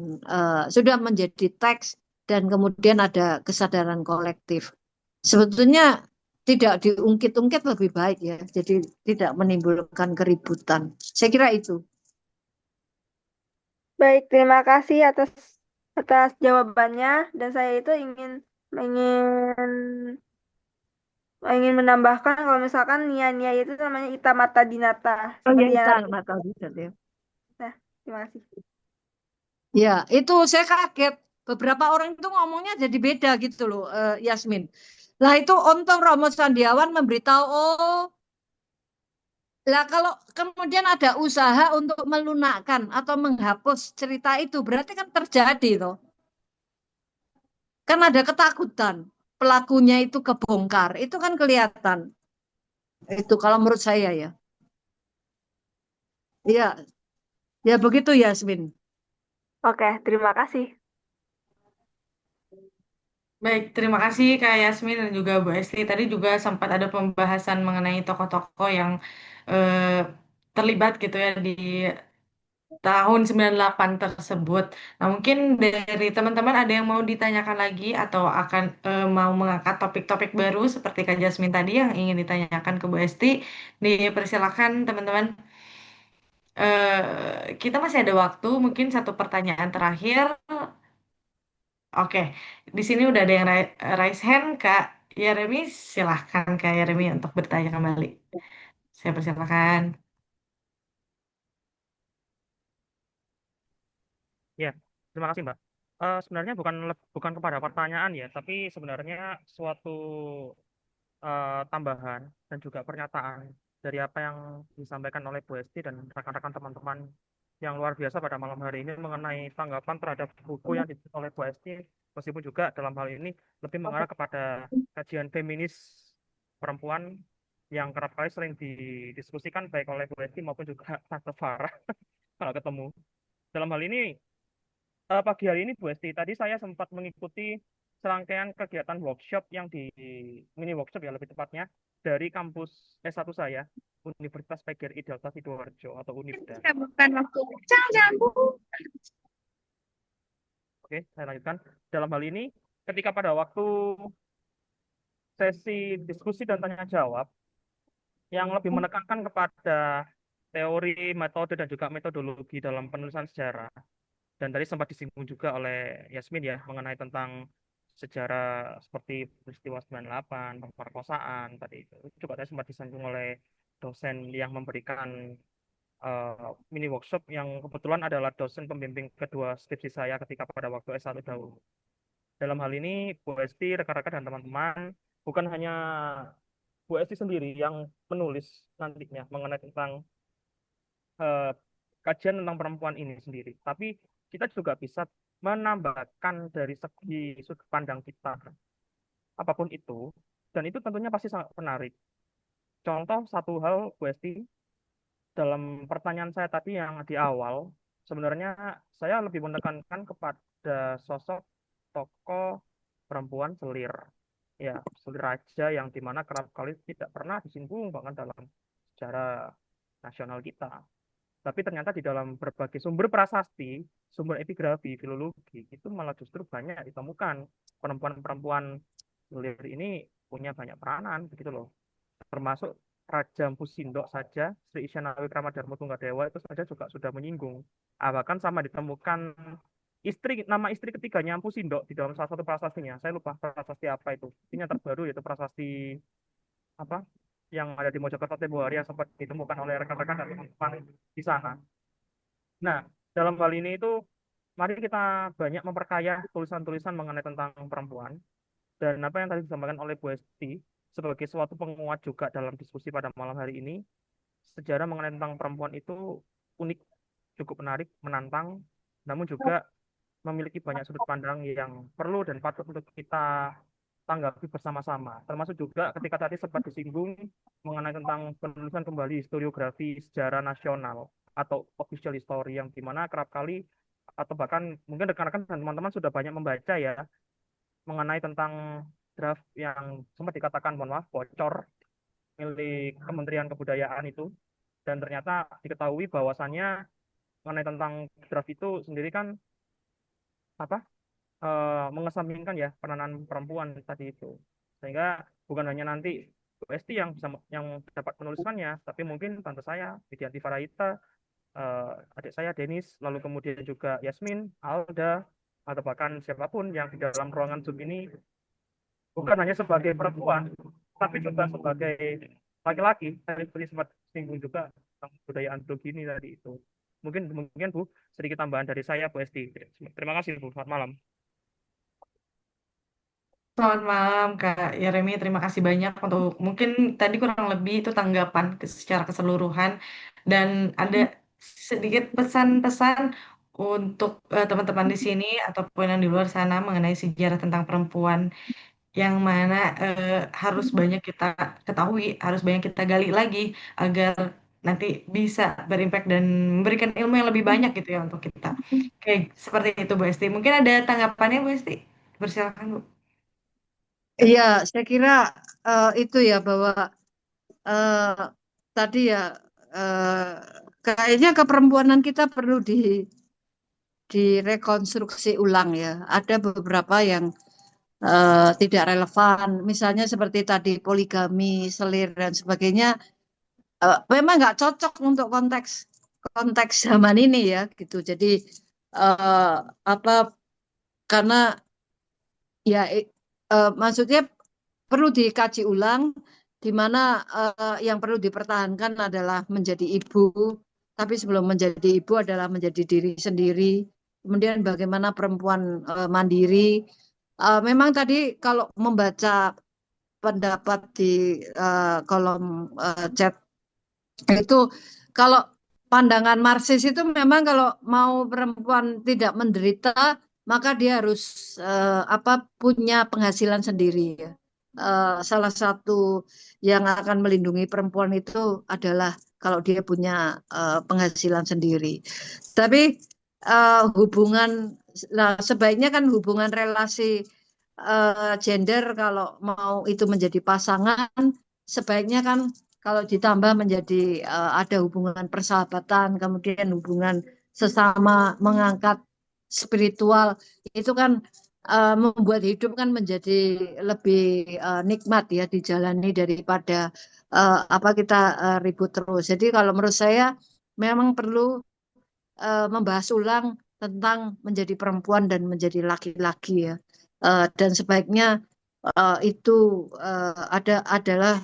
sudah menjadi teks dan kemudian ada kesadaran kolektif. Sebetulnya tidak diungkit-ungkit lebih baik ya, jadi tidak menimbulkan keributan. Saya kira itu.
Baik, terima kasih atas atas jawabannya dan saya itu ingin ingin menambahkan kalau misalkan Nia-Nia itu namanya Ita Mata Dinata
Oh ya,
seperti yang
kita nggak tahu juga ya.
nah, terima kasih.
Ya, itu saya kaget. Beberapa orang itu ngomongnya jadi beda gitu loh, Yasmin. Lah itu untung Romo Sandiawan memberitahu, oh, lah kalau kemudian ada usaha untuk melunakkan atau menghapus cerita itu, berarti kan terjadi toh. Kan ada ketakutan. Pelakunya itu kebongkar. Itu kan kelihatan. Itu kalau menurut saya ya. Iya, ya begitu Yasmin.
Oke, terima kasih.
Baik, terima kasih Kak Yasmin dan juga Bu Esti. Tadi juga sempat ada pembahasan mengenai tokoh-tokoh yang eh, terlibat gitu ya di tahun 98 tersebut. Nah, mungkin dari teman-teman ada yang mau ditanyakan lagi atau akan mau mengangkat topik-topik baru seperti Kak Jasmine tadi yang ingin ditanyakan ke Bu Esti. Dipersilakan teman-teman. Kita masih ada waktu, mungkin satu pertanyaan terakhir. Oke, di sini udah ada yang raise hand, Kak Yeremi. Silahkan Kak Yeremi untuk bertanya kembali. Saya persilakan.
Ya, terima kasih Mbak. Sebenarnya bukan kepada pertanyaan ya, tapi sebenarnya suatu tambahan dan juga pernyataan dari apa yang disampaikan oleh Bu Esti dan rekan-rekan teman-teman yang luar biasa pada malam hari ini mengenai tanggapan terhadap buku yang ditulis oleh Bu Esti, meskipun juga dalam hal ini lebih mengarah kepada kajian feminis perempuan yang kerap kali sering didiskusikan baik oleh Bu Esti maupun juga Tante Farah kalau ketemu. Dalam hal ini pagi hari ini Bu Esti, tadi saya sempat mengikuti serangkaian kegiatan workshop yang mini workshop ya lebih tepatnya dari kampus S1 saya, Universitas PGRI Delta Sidoarjo atau Unibda.
Bukan waktu. Jangan.
Oke, saya lanjutkan. Dalam hal ini, ketika pada waktu sesi diskusi dan tanya jawab yang lebih menekankan kepada teori, metode dan juga metodologi dalam penulisan sejarah, dan tadi sempat disinggung juga oleh Yasmin ya mengenai tentang sejarah seperti peristiwa 98, pemerkosaan tadi itu juga tadi sempat disinggung oleh dosen yang memberikan mini workshop yang kebetulan adalah dosen pembimbing kedua skripsi saya ketika pada waktu S1 dahulu. Dalam hal ini Bu Esti, rekan-rekan dan teman-teman bukan hanya Bu Esti sendiri yang menulis nantinya mengenai tentang eh, kajian tentang perempuan ini sendiri. Tapi kita juga bisa menambahkan dari segi sudut pandang kita, apapun itu, dan itu tentunya pasti sangat menarik. Contoh satu hal, Bu Esti, dalam pertanyaan saya tadi yang di awal, sebenarnya saya lebih menekankan kepada sosok tokoh perempuan selir. Ya, selir raja yang dimana kerap kali tidak pernah disinggung bahkan dalam sejarah nasional kita. Tapi ternyata di dalam berbagai sumber prasasti, sumber epigrafi, filologi, itu malah justru banyak ditemukan perempuan-perempuan selir ini punya banyak peranan, begitu loh. Termasuk Raja Empu Sindok saja, Sri Isyana Wikramadharma Tunggadewa itu saja juga sudah menyinggung. Bahkan sama ditemukan nama istri ketiganya Empu Sindok di dalam salah satu prasastinya. Saya lupa prasasti apa itu. Ini yang terbaru yaitu prasasti apa yang ada di Mojokerto tempo hari yang sempat ditemukan oleh rekan-rekan dan teman-teman di sana. Nah, dalam hal ini itu mari kita banyak memperkaya tulisan-tulisan mengenai tentang perempuan dan apa yang tadi disampaikan oleh Bu Esti sebagai suatu penguat juga dalam diskusi pada malam hari ini, sejarah mengenai tentang perempuan itu unik cukup menarik, menantang, namun juga memiliki banyak sudut pandang yang perlu dan patut untuk kita tanggapi bersama-sama. Termasuk juga ketika tadi sempat disinggung mengenai tentang penulisan kembali historiografi sejarah nasional atau official history yang dimana kerap kali atau bahkan mungkin rekan-rekan dan teman-teman sudah banyak membaca ya mengenai tentang draft yang sempat dikatakan mohon maaf bocor milik Kementerian Kebudayaan itu, dan ternyata diketahui bahwasannya mengenai tentang draft itu sendiri kan apa mengesampingkan ya peranan perempuan tadi itu, sehingga bukan hanya nanti Bu Esti yang bisa yang dapat menuliskannya, tapi mungkin tante saya Widianti Faraita, adik saya Denis, lalu kemudian juga Yasmin, Alda, atau bahkan siapapun yang di dalam ruangan Zoom ini bukan hanya sebagai perempuan, tapi juga sebagai laki-laki. Tadi sempat singgung juga tentang budayaan blog ini tadi itu. Mungkin mungkin Bu, sedikit tambahan dari saya Bu Esti. Terima kasih Bu, selamat malam.
Selamat malam Kak Yeremi, terima kasih banyak untuk mungkin tadi kurang lebih itu tanggapan secara keseluruhan dan ada sedikit pesan-pesan untuk teman-teman di sini ataupun yang di luar sana mengenai sejarah tentang perempuan yang mana harus banyak kita ketahui, harus banyak kita gali lagi agar nanti bisa berimpact dan memberikan ilmu yang lebih banyak gitu ya untuk kita. Oke, seperti itu Bu Esti. Mungkin ada tanggapannya Bu Esti? Persilakan Bu.
Iya, saya kira itu ya bahwa eh, tadi ya eh, kayaknya keperempuanan kita perlu direkonstruksi ulang ya. Ada beberapa yang tidak relevan, misalnya seperti tadi poligami, selir dan sebagainya, memang nggak cocok untuk konteks konteks zaman ini ya gitu. Jadi eh, apa karena ya maksudnya perlu dikaji ulang di mana yang perlu dipertahankan adalah menjadi ibu, tapi sebelum menjadi ibu adalah menjadi diri sendiri. Kemudian bagaimana perempuan mandiri. Memang tadi kalau membaca pendapat di kolom chat itu, kalau pandangan Marxis itu memang kalau mau perempuan tidak menderita maka dia harus apa punya penghasilan sendiri ya. Salah satu yang akan melindungi perempuan itu adalah kalau dia punya penghasilan sendiri. Tapi hubungan, nah sebaiknya kan hubungan relasi gender kalau mau itu menjadi pasangan, sebaiknya kan kalau ditambah menjadi ada hubungan persahabatan, kemudian hubungan sesama mengangkat spiritual, itu kan membuat hidup kan menjadi lebih nikmat ya dijalani daripada apa kita ribut terus. Jadi kalau menurut saya memang perlu membahas ulang tentang menjadi perempuan dan menjadi laki-laki ya. Dan sebaiknya itu adalah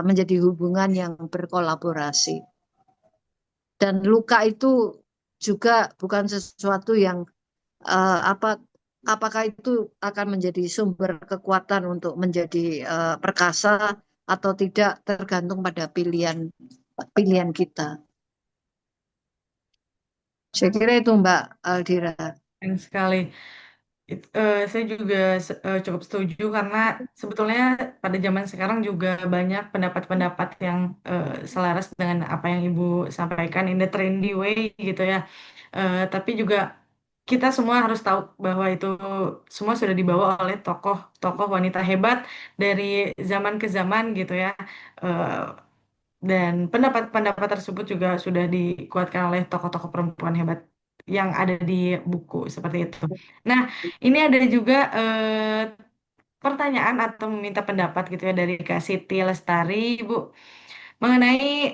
menjadi hubungan yang berkolaborasi. Dan luka itu juga bukan sesuatu yang apa apakah itu akan menjadi sumber kekuatan untuk menjadi perkasa atau tidak, tergantung pada pilihan kita. Saya kira itu Mbak Aldira.
Sayang sekali. Saya juga cukup setuju karena sebetulnya pada zaman sekarang juga banyak pendapat-pendapat yang selaras dengan apa yang Ibu sampaikan in the trendy way gitu ya. Tapi juga kita semua harus tahu bahwa itu semua sudah dibawa oleh tokoh-tokoh wanita hebat dari zaman ke zaman gitu ya. Eh, dan pendapat-pendapat tersebut juga sudah dikuatkan oleh tokoh-tokoh perempuan hebat yang ada di buku seperti itu. Nah, ini ada juga pertanyaan atau meminta pendapat gitu ya dari Kak Siti Lestari, Ibu, mengenai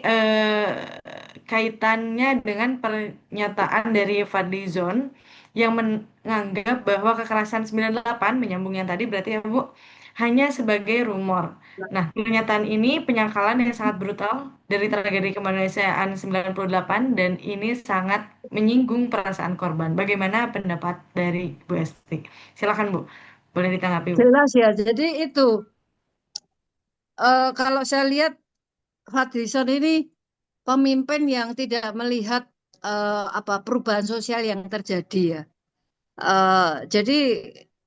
kaitannya dengan pernyataan dari Fadlizon yang menganggap bahwa kekerasan 98 menyambung yang tadi berarti ya Bu hanya sebagai rumor. Nah, pernyataan ini penyangkalan yang sangat brutal dari tragedi kemanusiaan 98 dan ini sangat menyinggung perasaan korban. Bagaimana pendapat dari Bu Esti? Silakan Bu, boleh ditanggapi Bu.
Jelas ya, jadi itu kalau saya lihat Fadlizon ini pemimpin yang tidak melihat perubahan sosial yang terjadi ya. Jadi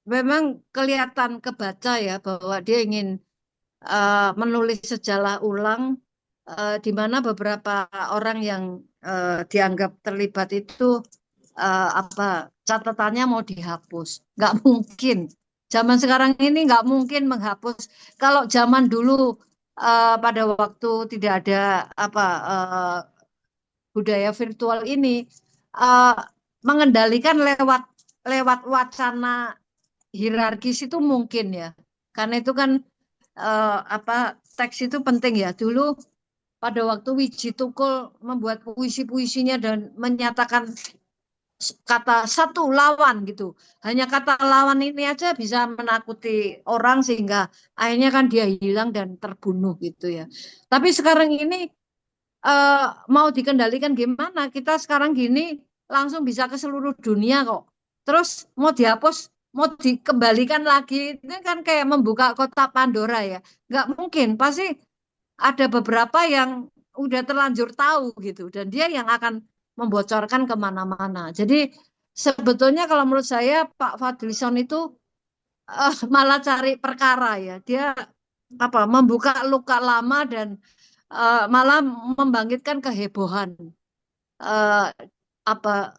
memang kelihatan kebaca ya bahwa dia ingin menulis sejarah ulang, di mana beberapa orang yang dianggap terlibat itu catatannya mau dihapus. Nggak mungkin. Zaman sekarang ini nggak mungkin menghapus. Kalau zaman dulu pada waktu tidak ada eh, budaya virtual ini, eh, mengendalikan lewat lewat wacana hierarkis itu mungkin ya. Karena itu kan teks itu penting ya. Dulu pada waktu Wiji Tukul membuat puisi-puisinya dan menyatakan kata satu lawan gitu. Hanya kata lawan ini aja bisa menakuti orang sehingga akhirnya kan dia hilang dan terbunuh gitu ya. Tapi sekarang ini eh, mau dikendalikan gimana? Kita sekarang gini langsung bisa ke seluruh dunia kok. Terus mau dihapus, mau dikembalikan lagi, itu kan kayak membuka kotak Pandora ya. Nggak mungkin, pasti ada beberapa yang udah terlanjur tahu gitu, dan dia yang akan membocorkan kemana-mana. Jadi sebetulnya kalau menurut saya Pak Fadlison itu malah cari perkara ya. Dia membuka luka lama dan malah membangkitkan kehebohan. Eh, apa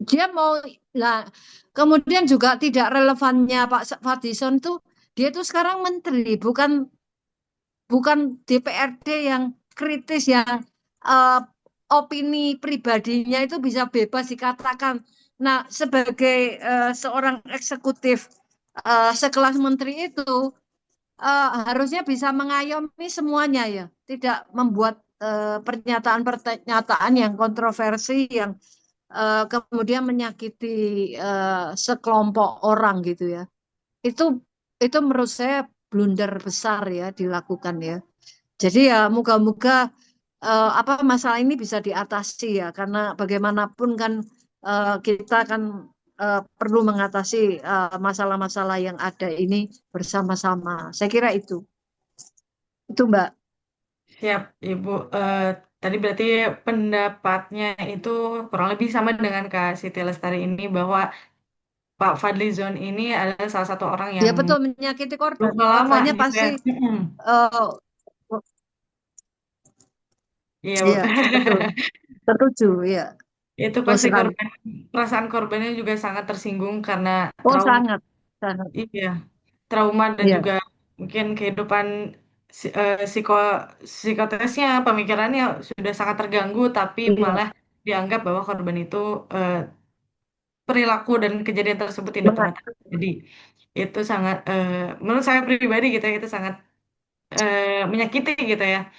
dia mau lah, kemudian juga tidak relevannya Pak Fadlison tuh, dia tuh sekarang menteri, bukan bukan DPRD yang kritis, yang eh, opini pribadinya itu bisa bebas dikatakan. Nah, sebagai seorang eksekutif sekelas menteri itu harusnya bisa mengayomi semuanya ya, tidak membuat pernyataan-pernyataan yang kontroversi yang kemudian menyakiti sekelompok orang gitu ya. Itu itu menurut saya blunder besar ya dilakukan ya. Jadi ya moga-moga masalah ini bisa diatasi ya, karena bagaimanapun kan kita kan perlu mengatasi masalah-masalah yang ada ini bersama-sama. Saya kira itu Mbak.
Siap, Ibu. Tadi berarti pendapatnya itu kurang lebih sama dengan Kak Siti Lestari ini bahwa Pak Fadlizon ini adalah salah satu orang
Ya
yang
betul, menyakiti korban.
luka lama
Korbannya
gitu
pasti
ya.
eh,
Iya, Bu.
ya betul, setuju ya.
Itu
Betul
pasti
sekali.
perasaan korbannya juga sangat tersinggung karena
Oh
trauma,
sangat, sangat.
iya, trauma dan
Ya,
juga mungkin kehidupan psikotesnya, pemikirannya sudah sangat terganggu, tapi
iya.
malah dianggap bahwa korban itu eh, perilaku dan kejadian tersebut tidak
Mengat-
pernah terjadi. Itu sangat, menurut saya pribadi gitu ya, itu sangat menyakiti gitu ya.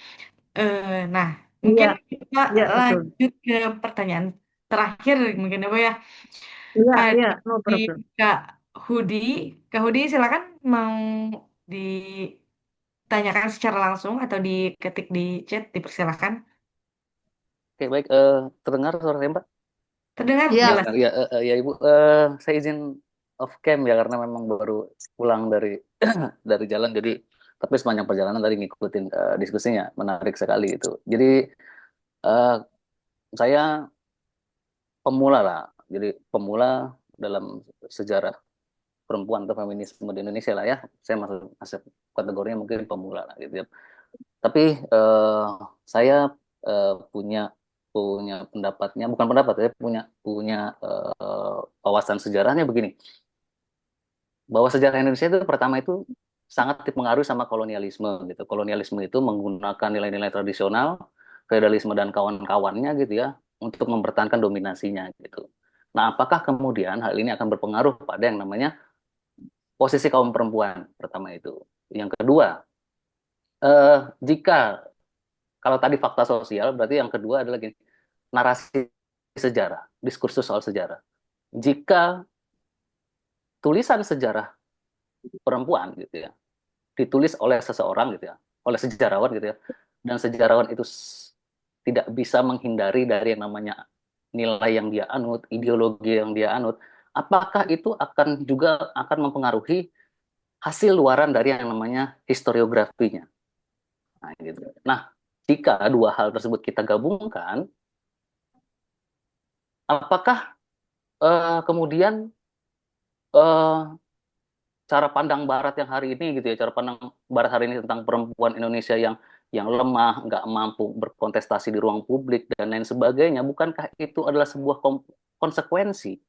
Nah,
Iya,
mungkin kita
iya betul.
lanjut ke pertanyaan terakhir mungkin apa ya?
Iya,
Ada
iya, no
di
problem.
Kak Hudi. Kak Hudi silakan mau ditanyakan secara langsung atau diketik di chat, dipersilakan.
Oke, baik. Terdengar suara saya, Mbak?
Terdengar
Iya,
jelas.
Ya, Ibu. Saya izin off cam ya karena memang baru pulang dari dari jalan. Jadi, tapi sepanjang perjalanan tadi ngikutin diskusinya, menarik sekali itu. Jadi, eh, saya pemula lah. Jadi, pemula dalam sejarah perempuan atau feminisme di Indonesia lah ya. Saya masuk kategorinya mungkin pemula lah gitu ya. Tapi saya punya punya pendapatnya, bukan pendapat, saya punya punya wawasan sejarahnya begini, bahwa sejarah Indonesia itu pertama itu sangat dipengaruhi sama kolonialisme gitu. Kolonialisme itu menggunakan nilai-nilai tradisional, feodalisme dan kawan-kawannya gitu ya untuk mempertahankan dominasinya gitu. Nah, apakah kemudian hal ini akan berpengaruh pada yang namanya posisi kaum perempuan pertama itu? Yang kedua, jika kalau tadi fakta sosial, berarti yang kedua adalah gini, narasi sejarah, diskursus soal sejarah. Jika tulisan sejarah perempuan gitu ya, ditulis oleh seseorang gitu ya, oleh sejarawan gitu ya, dan sejarawan itu tidak bisa menghindari dari yang namanya nilai yang dia anut, ideologi yang dia anut, apakah itu akan juga akan mempengaruhi hasil luaran dari yang namanya historiografinya? Nah, gitu. Nah, jika dua hal tersebut kita gabungkan, apakah kemudian cara pandang Barat yang hari ini gitu ya, cara pandang Barat hari ini tentang perempuan Indonesia yang lemah, nggak mampu berkontestasi di ruang publik dan lain sebagainya, bukankah itu adalah sebuah konsekuensi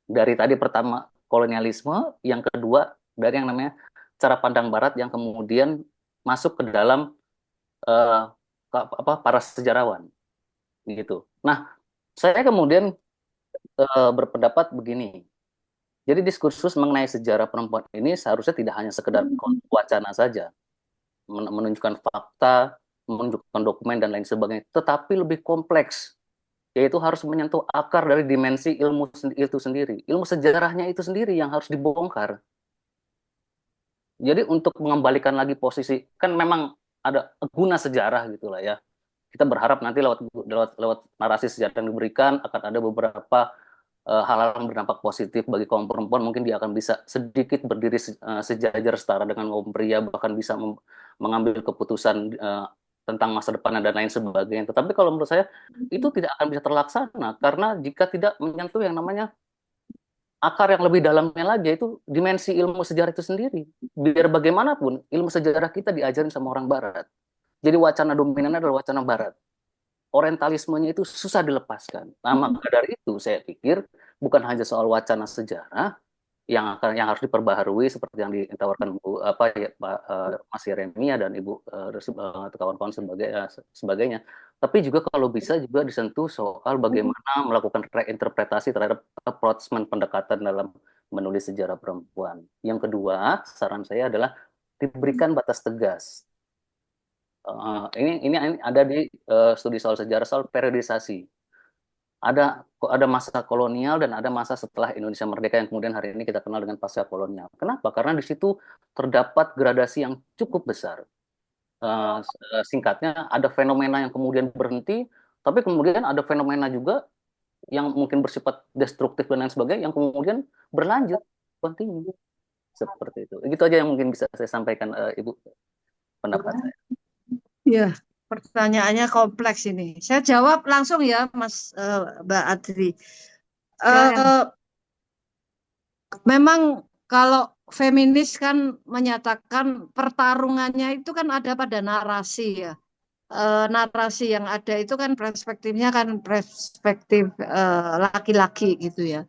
dari tadi pertama kolonialisme, yang kedua dari yang namanya cara pandang Barat yang kemudian masuk ke dalam eh, para sejarawan gitu. Nah, saya kemudian berpendapat begini. Jadi diskursus mengenai sejarah perempuan ini seharusnya tidak hanya sekedar wacana saja, menunjukkan fakta, menunjukkan dokumen dan lain sebagainya, tetapi lebih kompleks, yaitu harus menyentuh akar dari dimensi ilmu itu sendiri. Ilmu sejarahnya itu sendiri yang harus dibongkar. Jadi untuk mengembalikan lagi posisi, kan memang ada guna sejarah gitulah ya. Kita berharap nanti lewat narasi sejarah yang diberikan akan ada beberapa hal-hal yang berdampak positif bagi kaum perempuan. Mungkin dia akan bisa sedikit berdiri sejajar setara dengan kaum pria, bahkan bisa mengambil keputusan tentang masa depan dan lain sebagainya. Tetapi kalau menurut saya itu tidak akan bisa terlaksana karena jika tidak menyentuh yang namanya akar yang lebih dalamnya lagi, itu dimensi ilmu sejarah itu sendiri. Biar bagaimanapun ilmu sejarah kita diajarin sama orang Barat. Jadi wacana dominannya adalah wacana Barat. Orientalismenya itu susah dilepaskan. Nah, maka dari itu saya pikir bukan hanya soal wacana sejarah yang harus diperbaharui seperti yang ditawarkan Pak Mas Yeremia dan Ibu kawan-kawan sebagainya. Tapi juga kalau bisa juga disentuh soal bagaimana melakukan reinterpretasi terhadap approachment pendekatan dalam menulis sejarah perempuan. Yang kedua, saran saya adalah diberikan batas tegas. Ini ada di studi soal sejarah soal periodisasi. Ada masa kolonial dan ada masa setelah Indonesia merdeka yang kemudian hari ini kita kenal dengan pasca kolonial. Kenapa? Karena di situ terdapat gradasi yang cukup besar. Singkatnya, ada fenomena yang kemudian berhenti, tapi kemudian ada fenomena juga yang mungkin bersifat destruktif dan lain sebagainya yang kemudian berlanjut, continue. Seperti itu. Itu aja yang mungkin bisa saya sampaikan, Ibu, pendapat saya.
Ya, pertanyaannya kompleks ini. Saya jawab langsung ya, Mbak Adri. Memang kalau feminis kan menyatakan pertarungannya itu kan ada pada narasi ya. Narasi yang ada itu kan perspektifnya kan perspektif laki-laki gitu ya.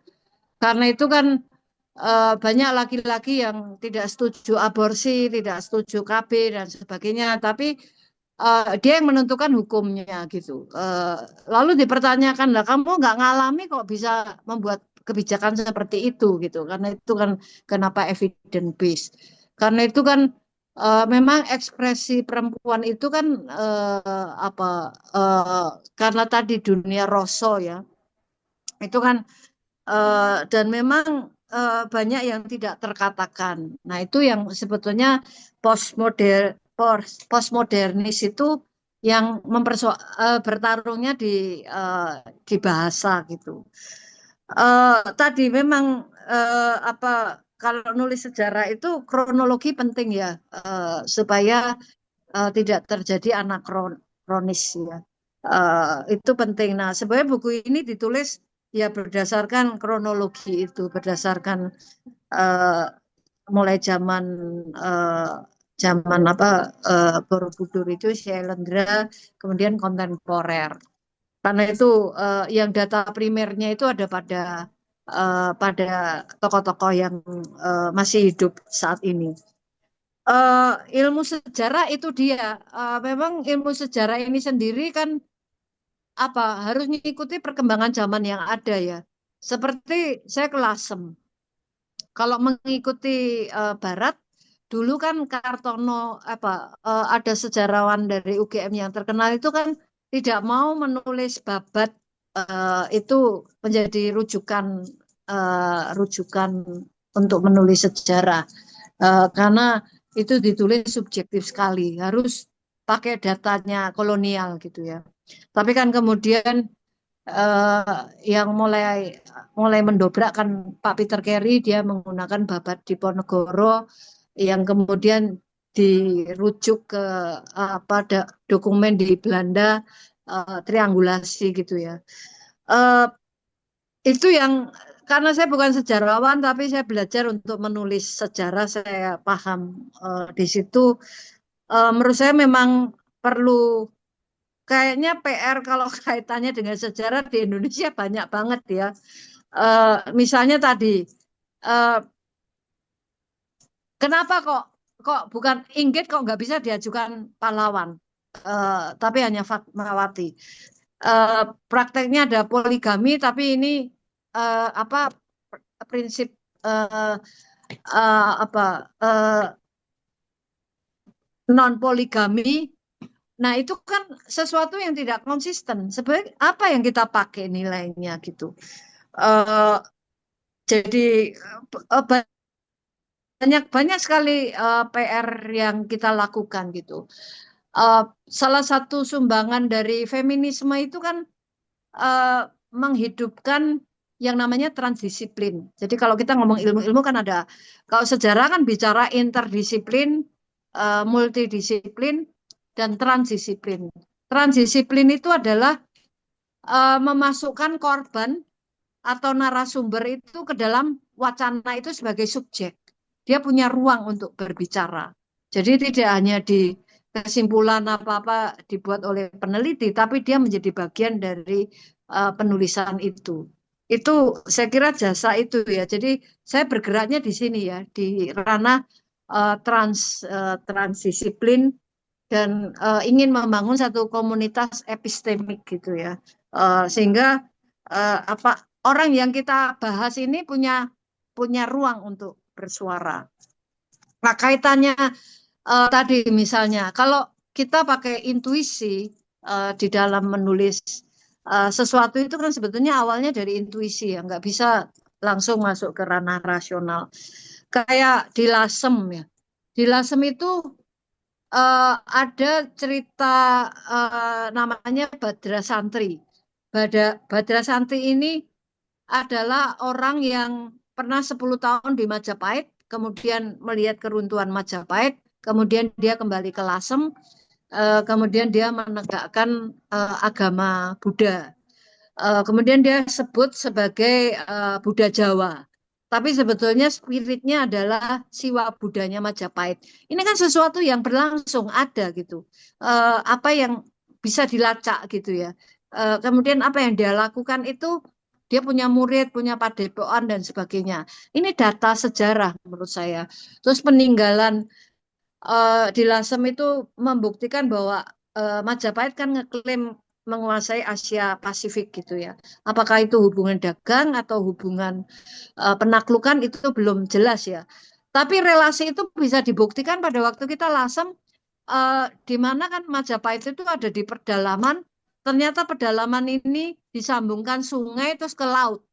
Karena itu kan banyak laki-laki yang tidak setuju aborsi, tidak setuju KB dan sebagainya, tapi dia yang menentukan hukumnya gitu. Lalu dipertanyakan, lah kamu nggak ngalami kok bisa membuat kebijakan seperti itu gitu. Karena itu kan kenapa evidence based. Karena itu kan memang ekspresi perempuan itu kan karena tadi dunia rasa ya. Itu kan dan memang banyak yang tidak terkatakan. Nah, itu yang sebetulnya postmodernis itu yang bertarungnya di bahasa gitu. Tadi memang kalau nulis sejarah itu kronologi penting ya supaya tidak terjadi anakronis ya. Itu penting. Nah, sebenarnya buku ini ditulis ya berdasarkan kronologi itu, berdasarkan mulai zaman Borobudur itu Syailendra, kemudian kontemporer. Karena itu yang data primernya itu ada pada tokoh-tokoh yang masih hidup saat ini. Ilmu sejarah itu dia, memang ilmu sejarah ini sendiri kan harus mengikuti perkembangan zaman yang ada ya. Seperti saya ke Lasem. Kalau mengikuti Barat, dulu kan Kartono ada sejarawan dari UGM yang terkenal itu kan tidak mau menulis babat itu menjadi rujukan untuk menulis sejarah karena itu ditulis subjektif sekali, harus pakai datanya kolonial gitu ya. Tapi kan kemudian yang mulai mendobrak kan Pak Peter Carey, dia menggunakan babat Diponegoro yang kemudian dirujuk ke dokumen di Belanda, triangulasi gitu ya. Itu yang karena saya bukan sejarawan tapi saya belajar untuk menulis sejarah, saya paham di situ. Menurut saya memang perlu, kayaknya PR kalau kaitannya dengan sejarah di Indonesia banyak banget ya. Misalnya tadi, eh, kenapa kok bukan Inggit, kok nggak bisa diajukan pahlawan, tapi hanya Fatmawati. Eh, Prakteknya ada poligami, tapi ini apa prinsip eh, apa non poligami. Nah, itu kan sesuatu yang tidak konsisten. Sebenarnya apa yang kita pakai nilainya gitu. Eh, jadi banyak sekali PR yang kita lakukan gitu. Eh, Salah satu sumbangan dari feminisme itu kan eh, menghidupkan yang namanya transdisiplin. Jadi kalau kita ngomong ilmu-ilmu kan ada, kalau sejarah kan bicara interdisiplin, multidisiplin, dan transdisiplin. Transdisiplin itu adalah memasukkan korban atau narasumber itu ke dalam wacana itu sebagai subjek. Dia punya ruang untuk berbicara. Jadi tidak hanya di kesimpulan apa-apa dibuat oleh peneliti, tapi dia menjadi bagian dari penulisan itu. Itu saya kira jasa itu ya. Jadi saya bergeraknya di sini ya, di ranah transdisiplin, dan ingin membangun satu komunitas epistemik gitu ya. Sehingga apa orang yang kita bahas ini punya ruang untuk bersuara. Nah, kaitannya tadi misalnya kalau kita pakai intuisi di dalam menulis sesuatu itu kan sebetulnya awalnya dari intuisi ya, nggak bisa langsung masuk ke ranah rasional. Kayak di Lasem ya. Di Lasem itu ada cerita namanya Badra Santri. Badra Santri ini adalah orang yang pernah 10 tahun di Majapahit, kemudian melihat keruntuhan Majapahit, kemudian dia kembali ke Lasem, kemudian dia menegakkan agama Buddha. Kemudian dia sebut sebagai Buddha Jawa. Tapi sebetulnya spiritnya adalah siwa Budanya Majapahit. Ini kan sesuatu yang berlangsung ada gitu. Apa yang bisa dilacak gitu ya. Kemudian apa yang dia lakukan itu dia punya murid, punya padepokan dan sebagainya. Ini data sejarah menurut saya. Terus peninggalan di Lasem itu membuktikan bahwa Majapahit kan ngeklaim menguasai Asia Pasifik gitu ya. Apakah itu hubungan dagang atau hubungan penaklukan itu belum jelas ya. Tapi relasi itu bisa dibuktikan pada waktu kita Lasem, di mana kan Majapahit itu ada di pedalaman. Ternyata pedalaman ini disambungkan sungai terus ke laut.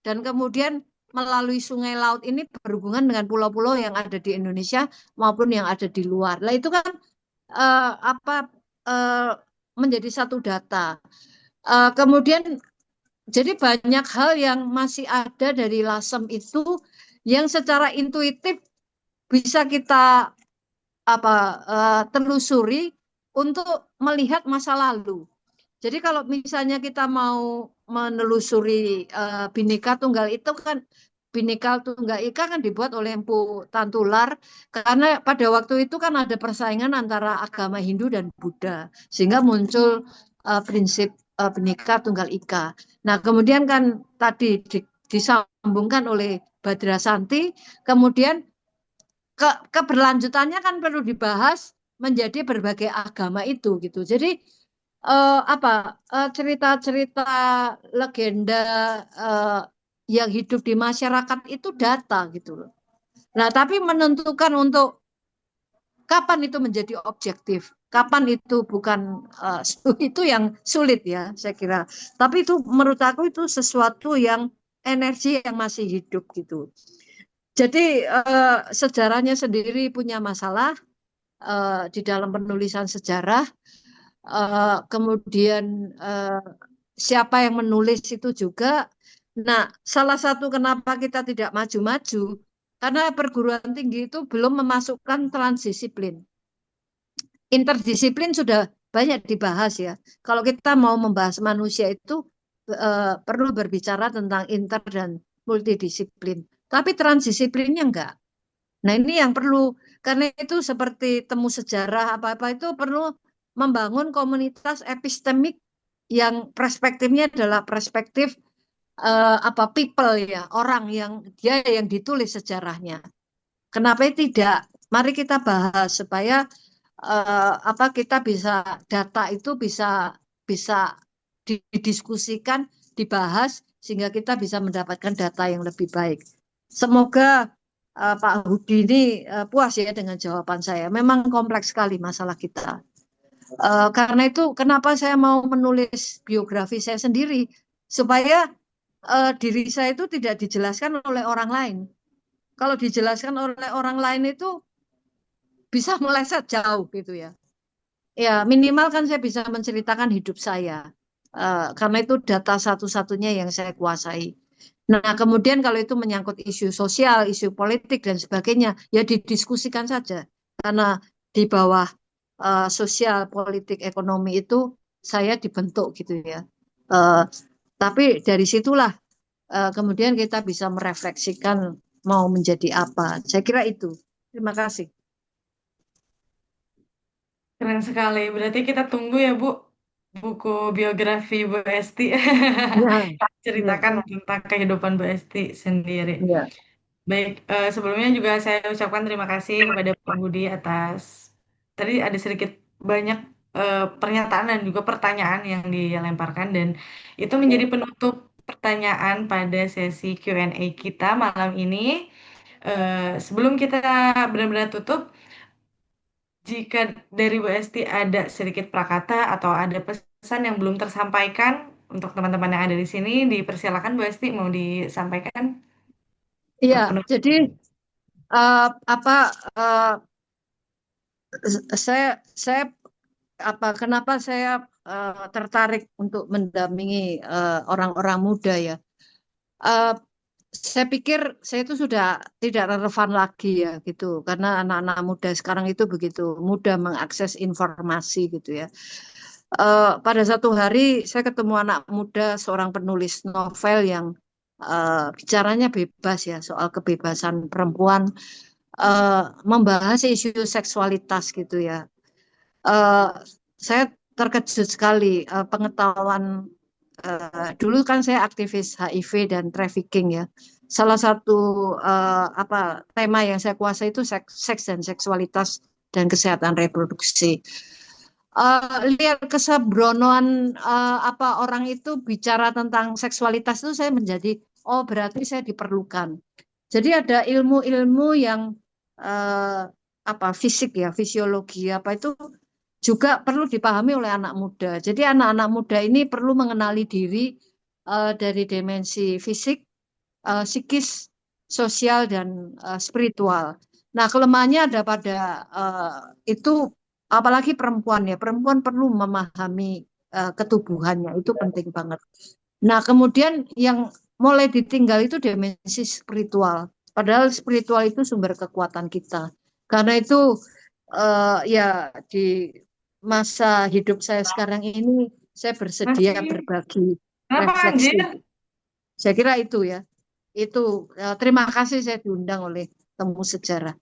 Dan kemudian melalui sungai laut ini berhubungan dengan pulau-pulau yang ada di Indonesia maupun yang ada di luar. Nah, itu kan apa menjadi satu data. Kemudian jadi banyak hal yang masih ada dari Lasem itu yang secara intuitif bisa kita telusuri untuk melihat masa lalu. Jadi kalau misalnya kita mau menelusuri Bhinneka Tunggal itu kan, Bhinneka Tunggal Ika kan dibuat oleh Empu Tantular karena pada waktu itu kan ada persaingan antara agama Hindu dan Buddha sehingga muncul prinsip Bhinneka Tunggal Ika. Nah, kemudian kan tadi disambungkan oleh Badra Santi, kemudian keberlanjutannya kan perlu dibahas menjadi berbagai agama itu gitu. Jadi cerita-cerita legenda yang hidup di masyarakat itu data gitu loh. Nah, tapi menentukan untuk kapan itu menjadi objektif, kapan itu bukan, itu yang sulit ya saya kira. Tapi itu menurut aku itu sesuatu yang energi yang masih hidup gitu. Jadi sejarahnya sendiri punya masalah di dalam penulisan sejarah. Kemudian siapa yang menulis itu juga. Nah, salah satu kenapa kita tidak maju-maju, karena perguruan tinggi itu belum memasukkan transdisiplin. Interdisiplin sudah banyak dibahas ya. Kalau kita mau membahas manusia itu perlu berbicara tentang inter dan multidisiplin, tapi transdisiplinnya enggak. Nah, ini yang perlu, karena itu seperti temu sejarah apa-apa itu perlu membangun komunitas epistemik yang perspektifnya adalah perspektif apa people ya, orang yang dia yang ditulis sejarahnya. Kenapa tidak? Mari kita bahas supaya apa kita bisa data itu bisa didiskusikan, dibahas sehingga kita bisa mendapatkan data yang lebih baik. Semoga Pak Hudi ini puas ya dengan jawaban saya. Memang kompleks sekali masalah kita. Karena itu kenapa saya mau menulis biografi saya sendiri supaya diri saya itu tidak dijelaskan oleh orang lain. Kalau dijelaskan oleh orang lain itu bisa meleset jauh gitu ya. Ya, minimal kan saya bisa menceritakan hidup saya. Karena itu data satu-satunya yang saya kuasai. Nah, kemudian kalau itu menyangkut isu sosial, isu politik dan sebagainya, ya didiskusikan saja. Karena di bawah sosial, politik, ekonomi itu saya dibentuk gitu ya. Eh, tapi dari situlah kemudian kita bisa merefleksikan mau menjadi apa. Saya kira itu. Terima kasih.
Keren sekali. Berarti kita tunggu ya, Bu, buku biografi Bu Esti.
Ya, ya,
Ceritakan tentang kehidupan Bu Esti sendiri.
ya.
Baik, sebelumnya juga saya ucapkan terima kasih kepada Pak Budi atas tadi ada sedikit banyak pernyataan dan juga pertanyaan yang dilemparkan dan itu menjadi penutup pertanyaan pada sesi Q&A kita malam ini. Sebelum kita benar-benar tutup, jika dari Bu Esti ada sedikit prakata atau ada pesan yang belum tersampaikan untuk teman-teman yang ada di sini, dipersilakan Bu Esti mau disampaikan
Iya,
untuk penutup.
jadi apa saya kenapa saya tertarik untuk mendampingi orang-orang muda ya. Eh, saya pikir saya itu sudah tidak relevan lagi ya gitu karena anak-anak muda sekarang itu begitu mudah mengakses informasi gitu ya. Pada satu hari saya ketemu anak muda seorang penulis novel yang bicaranya bebas ya soal kebebasan perempuan, membahas isu seksualitas gitu ya. Eh, saya terkejut sekali pengetahuan. Dulu kan saya aktivis HIV dan trafficking ya. Salah satu apa tema yang saya kuasai itu seks dan seksualitas dan kesehatan reproduksi. Lihat kesembronoan apa orang itu bicara tentang seksualitas itu saya menjadi oh berarti saya diperlukan. Jadi ada ilmu-ilmu yang eh, apa fisik ya, fisiologi apa itu juga perlu dipahami oleh anak muda. Jadi anak-anak muda ini perlu mengenali diri dari dimensi fisik, psikis, sosial dan spiritual. Nah, kelemahannya ada pada itu apalagi perempuan ya. Perempuan perlu memahami ketubuhannya, itu penting banget. Nah, kemudian yang mulai ditinggal itu dimensi spiritual. Padahal spiritual itu sumber kekuatan kita. Karena itu ya di masa hidup saya sekarang ini saya bersedia
Masih,
berbagi
kenapa
refleksi.
anjir?
Saya kira itu ya. Itu terima kasih saya diundang oleh Temu Sejarah.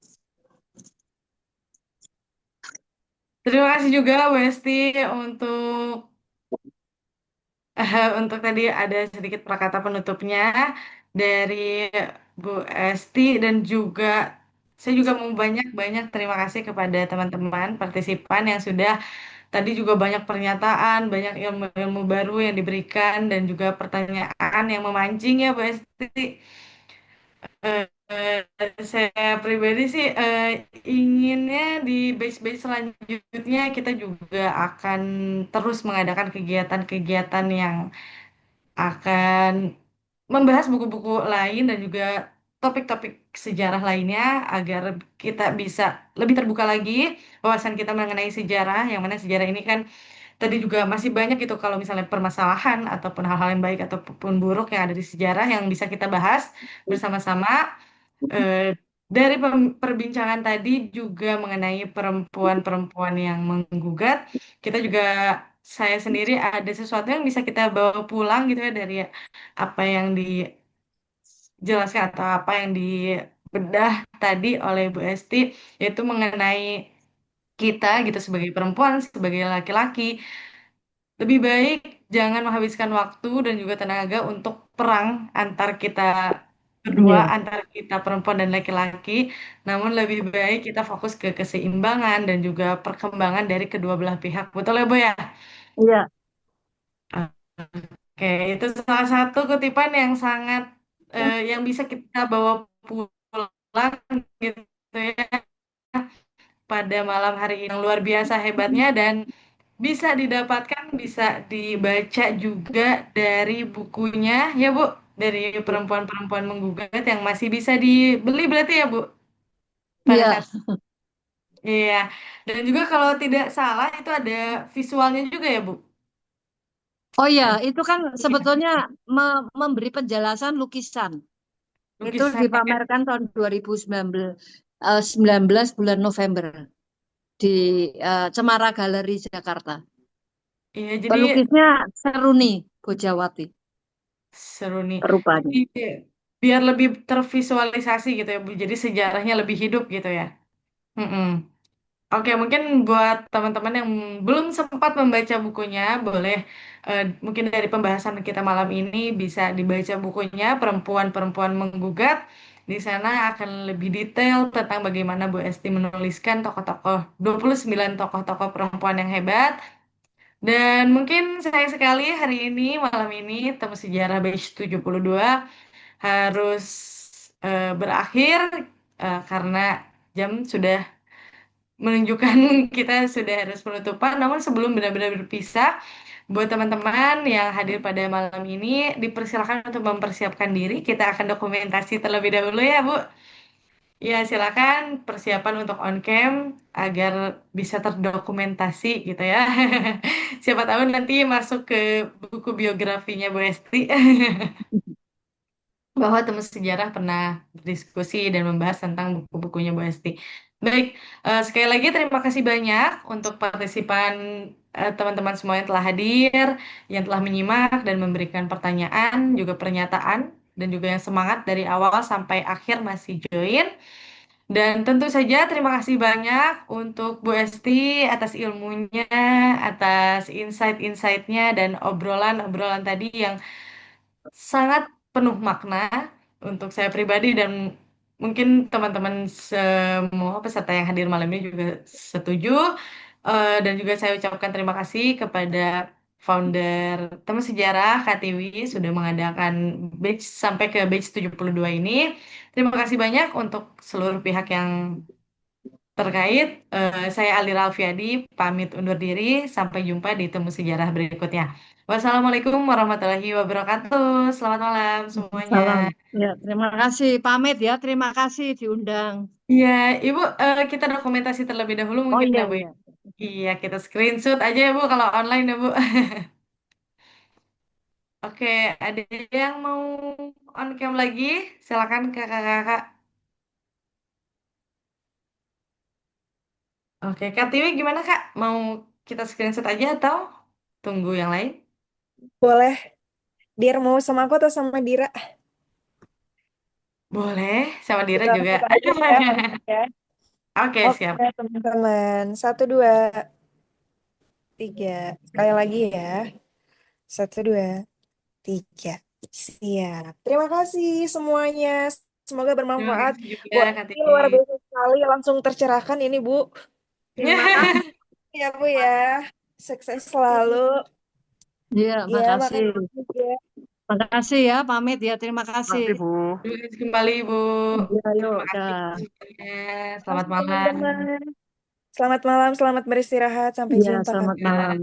Terima kasih juga Bu Esti untuk untuk tadi ada sedikit prakata penutupnya dari Bu Esti dan juga saya juga mau banyak-banyak terima kasih kepada teman-teman partisipan yang sudah tadi juga banyak pernyataan, banyak ilmu-ilmu baru yang diberikan dan juga pertanyaan yang memancing ya Bu Esti. Saya pribadi sih inginnya di batch-batch selanjutnya kita juga akan terus mengadakan kegiatan-kegiatan yang akan membahas buku-buku lain dan juga topik-topik sejarah lainnya agar kita bisa lebih terbuka lagi wawasan kita mengenai sejarah, yang mana sejarah ini kan tadi juga masih banyak gitu kalau misalnya permasalahan ataupun hal-hal yang baik ataupun buruk yang ada di sejarah yang bisa kita bahas bersama-sama. Eh, dari perbincangan tadi juga mengenai perempuan-perempuan yang menggugat, kita juga saya sendiri ada sesuatu yang bisa kita bawa pulang gitu ya dari apa yang dijelaskan atau apa yang dibedah tadi oleh Bu Esti, yaitu mengenai kita gitu sebagai perempuan, sebagai laki-laki, lebih baik jangan menghabiskan waktu dan juga tenaga untuk perang antar kita berdua,
Iya.
antara kita perempuan dan laki-laki, namun lebih baik kita fokus ke keseimbangan dan juga perkembangan dari kedua belah pihak. Betul ya, Bu ya?
Iya.
Oke, itu salah satu kutipan yang sangat yang bisa kita bawa pulang gitu ya pada malam hari ini yang luar biasa hebatnya dan bisa didapatkan, bisa dibaca juga dari bukunya ya Bu, dari perempuan-perempuan menggugat yang masih bisa dibeli berarti ya Bu pada
Iya.
saat iya. Dan juga kalau tidak salah itu ada visualnya juga ya Bu.
Oh ya,
Ada
itu kan sebetulnya memberi penjelasan lukisan. Itu
lukisan.
dipamerkan tahun 2019 19 bulan November di Cemara Galeri Jakarta.
Iya, jadi
Pelukisnya Seruni Bojawati
seru nih.
rupanya.
Jadi biar lebih tervisualisasi gitu ya Bu. Jadi sejarahnya lebih hidup gitu ya. Mm-mm. Oke, mungkin buat teman-teman yang belum sempat membaca bukunya, boleh mungkin dari pembahasan kita malam ini bisa dibaca bukunya Perempuan-Perempuan Menggugat. Di sana akan lebih detail tentang bagaimana Bu Esti menuliskan tokoh-tokoh 29 tokoh-tokoh perempuan yang hebat. Dan mungkin sayang sekali hari ini, malam ini, Temu Sejarah Batch 72 harus berakhir karena jam sudah menunjukkan kita sudah harus penutupan. Namun sebelum benar-benar berpisah, buat teman-teman yang hadir pada malam ini, dipersilakan untuk mempersiapkan diri. Kita akan dokumentasi terlebih dahulu ya, Bu. Ya, silakan persiapan untuk on cam agar bisa terdokumentasi gitu ya. Siapa tahu nanti masuk ke buku biografinya Bu Esti. Bahwa Temu Sejarah pernah berdiskusi dan membahas tentang buku-bukunya Bu Esti. Baik, sekali lagi terima kasih banyak untuk partisipan teman-teman semua yang telah hadir, yang telah menyimak dan memberikan pertanyaan, juga pernyataan, dan juga yang semangat dari awal sampai akhir masih join. Dan tentu saja terima kasih banyak untuk Bu Esti atas ilmunya, atas insight-insightnya, dan obrolan-obrolan tadi yang sangat penuh makna untuk saya pribadi dan mungkin teman-teman semua peserta yang hadir malam ini juga setuju. Dan juga saya ucapkan terima kasih kepada founder Temu Sejarah KTW sudah mengadakan batch sampai ke batch 72 ini. Terima kasih banyak untuk seluruh pihak yang terkait. Saya Alira Alfiadi pamit undur diri. Sampai jumpa di Temu Sejarah berikutnya. Wassalamualaikum warahmatullahi wabarakatuh. Selamat malam semuanya.
Salam. Ya, terima kasih. Pamit ya. Terima kasih diundang.
Iya, Ibu, kita dokumentasi terlebih dahulu
Oh
mungkin
iya,
ya, Bu.
iya.
Iya, kita screenshot aja ya, Bu, kalau online ya, Bu. Oke, ada yang mau on cam lagi? Silakan kakak-kakak. Oke, Kak Tiwi gimana, Kak? Mau kita screenshot aja atau tunggu yang lain?
Boleh. Dir mau sama aku atau sama Dira?
Boleh, sama Dira
Kita
juga.
langsung aja ya, ya.
Oke, siap.
Oke, teman-teman. Satu, dua, tiga. Sekali lagi ya. Satu, dua, tiga. Siap. Terima kasih semuanya. Semoga
Terima
bermanfaat.
kasih juga,
Bu
Kak
Esti
Tiwi.
luar biasa sekali. Langsung tercerahkan ini, Bu. Terima kasih ya, Bu ya. Sukses selalu.
Iya,
Ya,
makasih.
makasih juga.
Makasih ya. Pamit ya. Terima kasih.
Makasih, Bu.
Terima kasih kembali, Bu.
Ya, yuk.
Terima kasih
Dah.
semuanya. Selamat
Makasih
malam.
teman-teman. Selamat malam, selamat beristirahat. Sampai
Ya,
jumpa
selamat
kapan.
malam.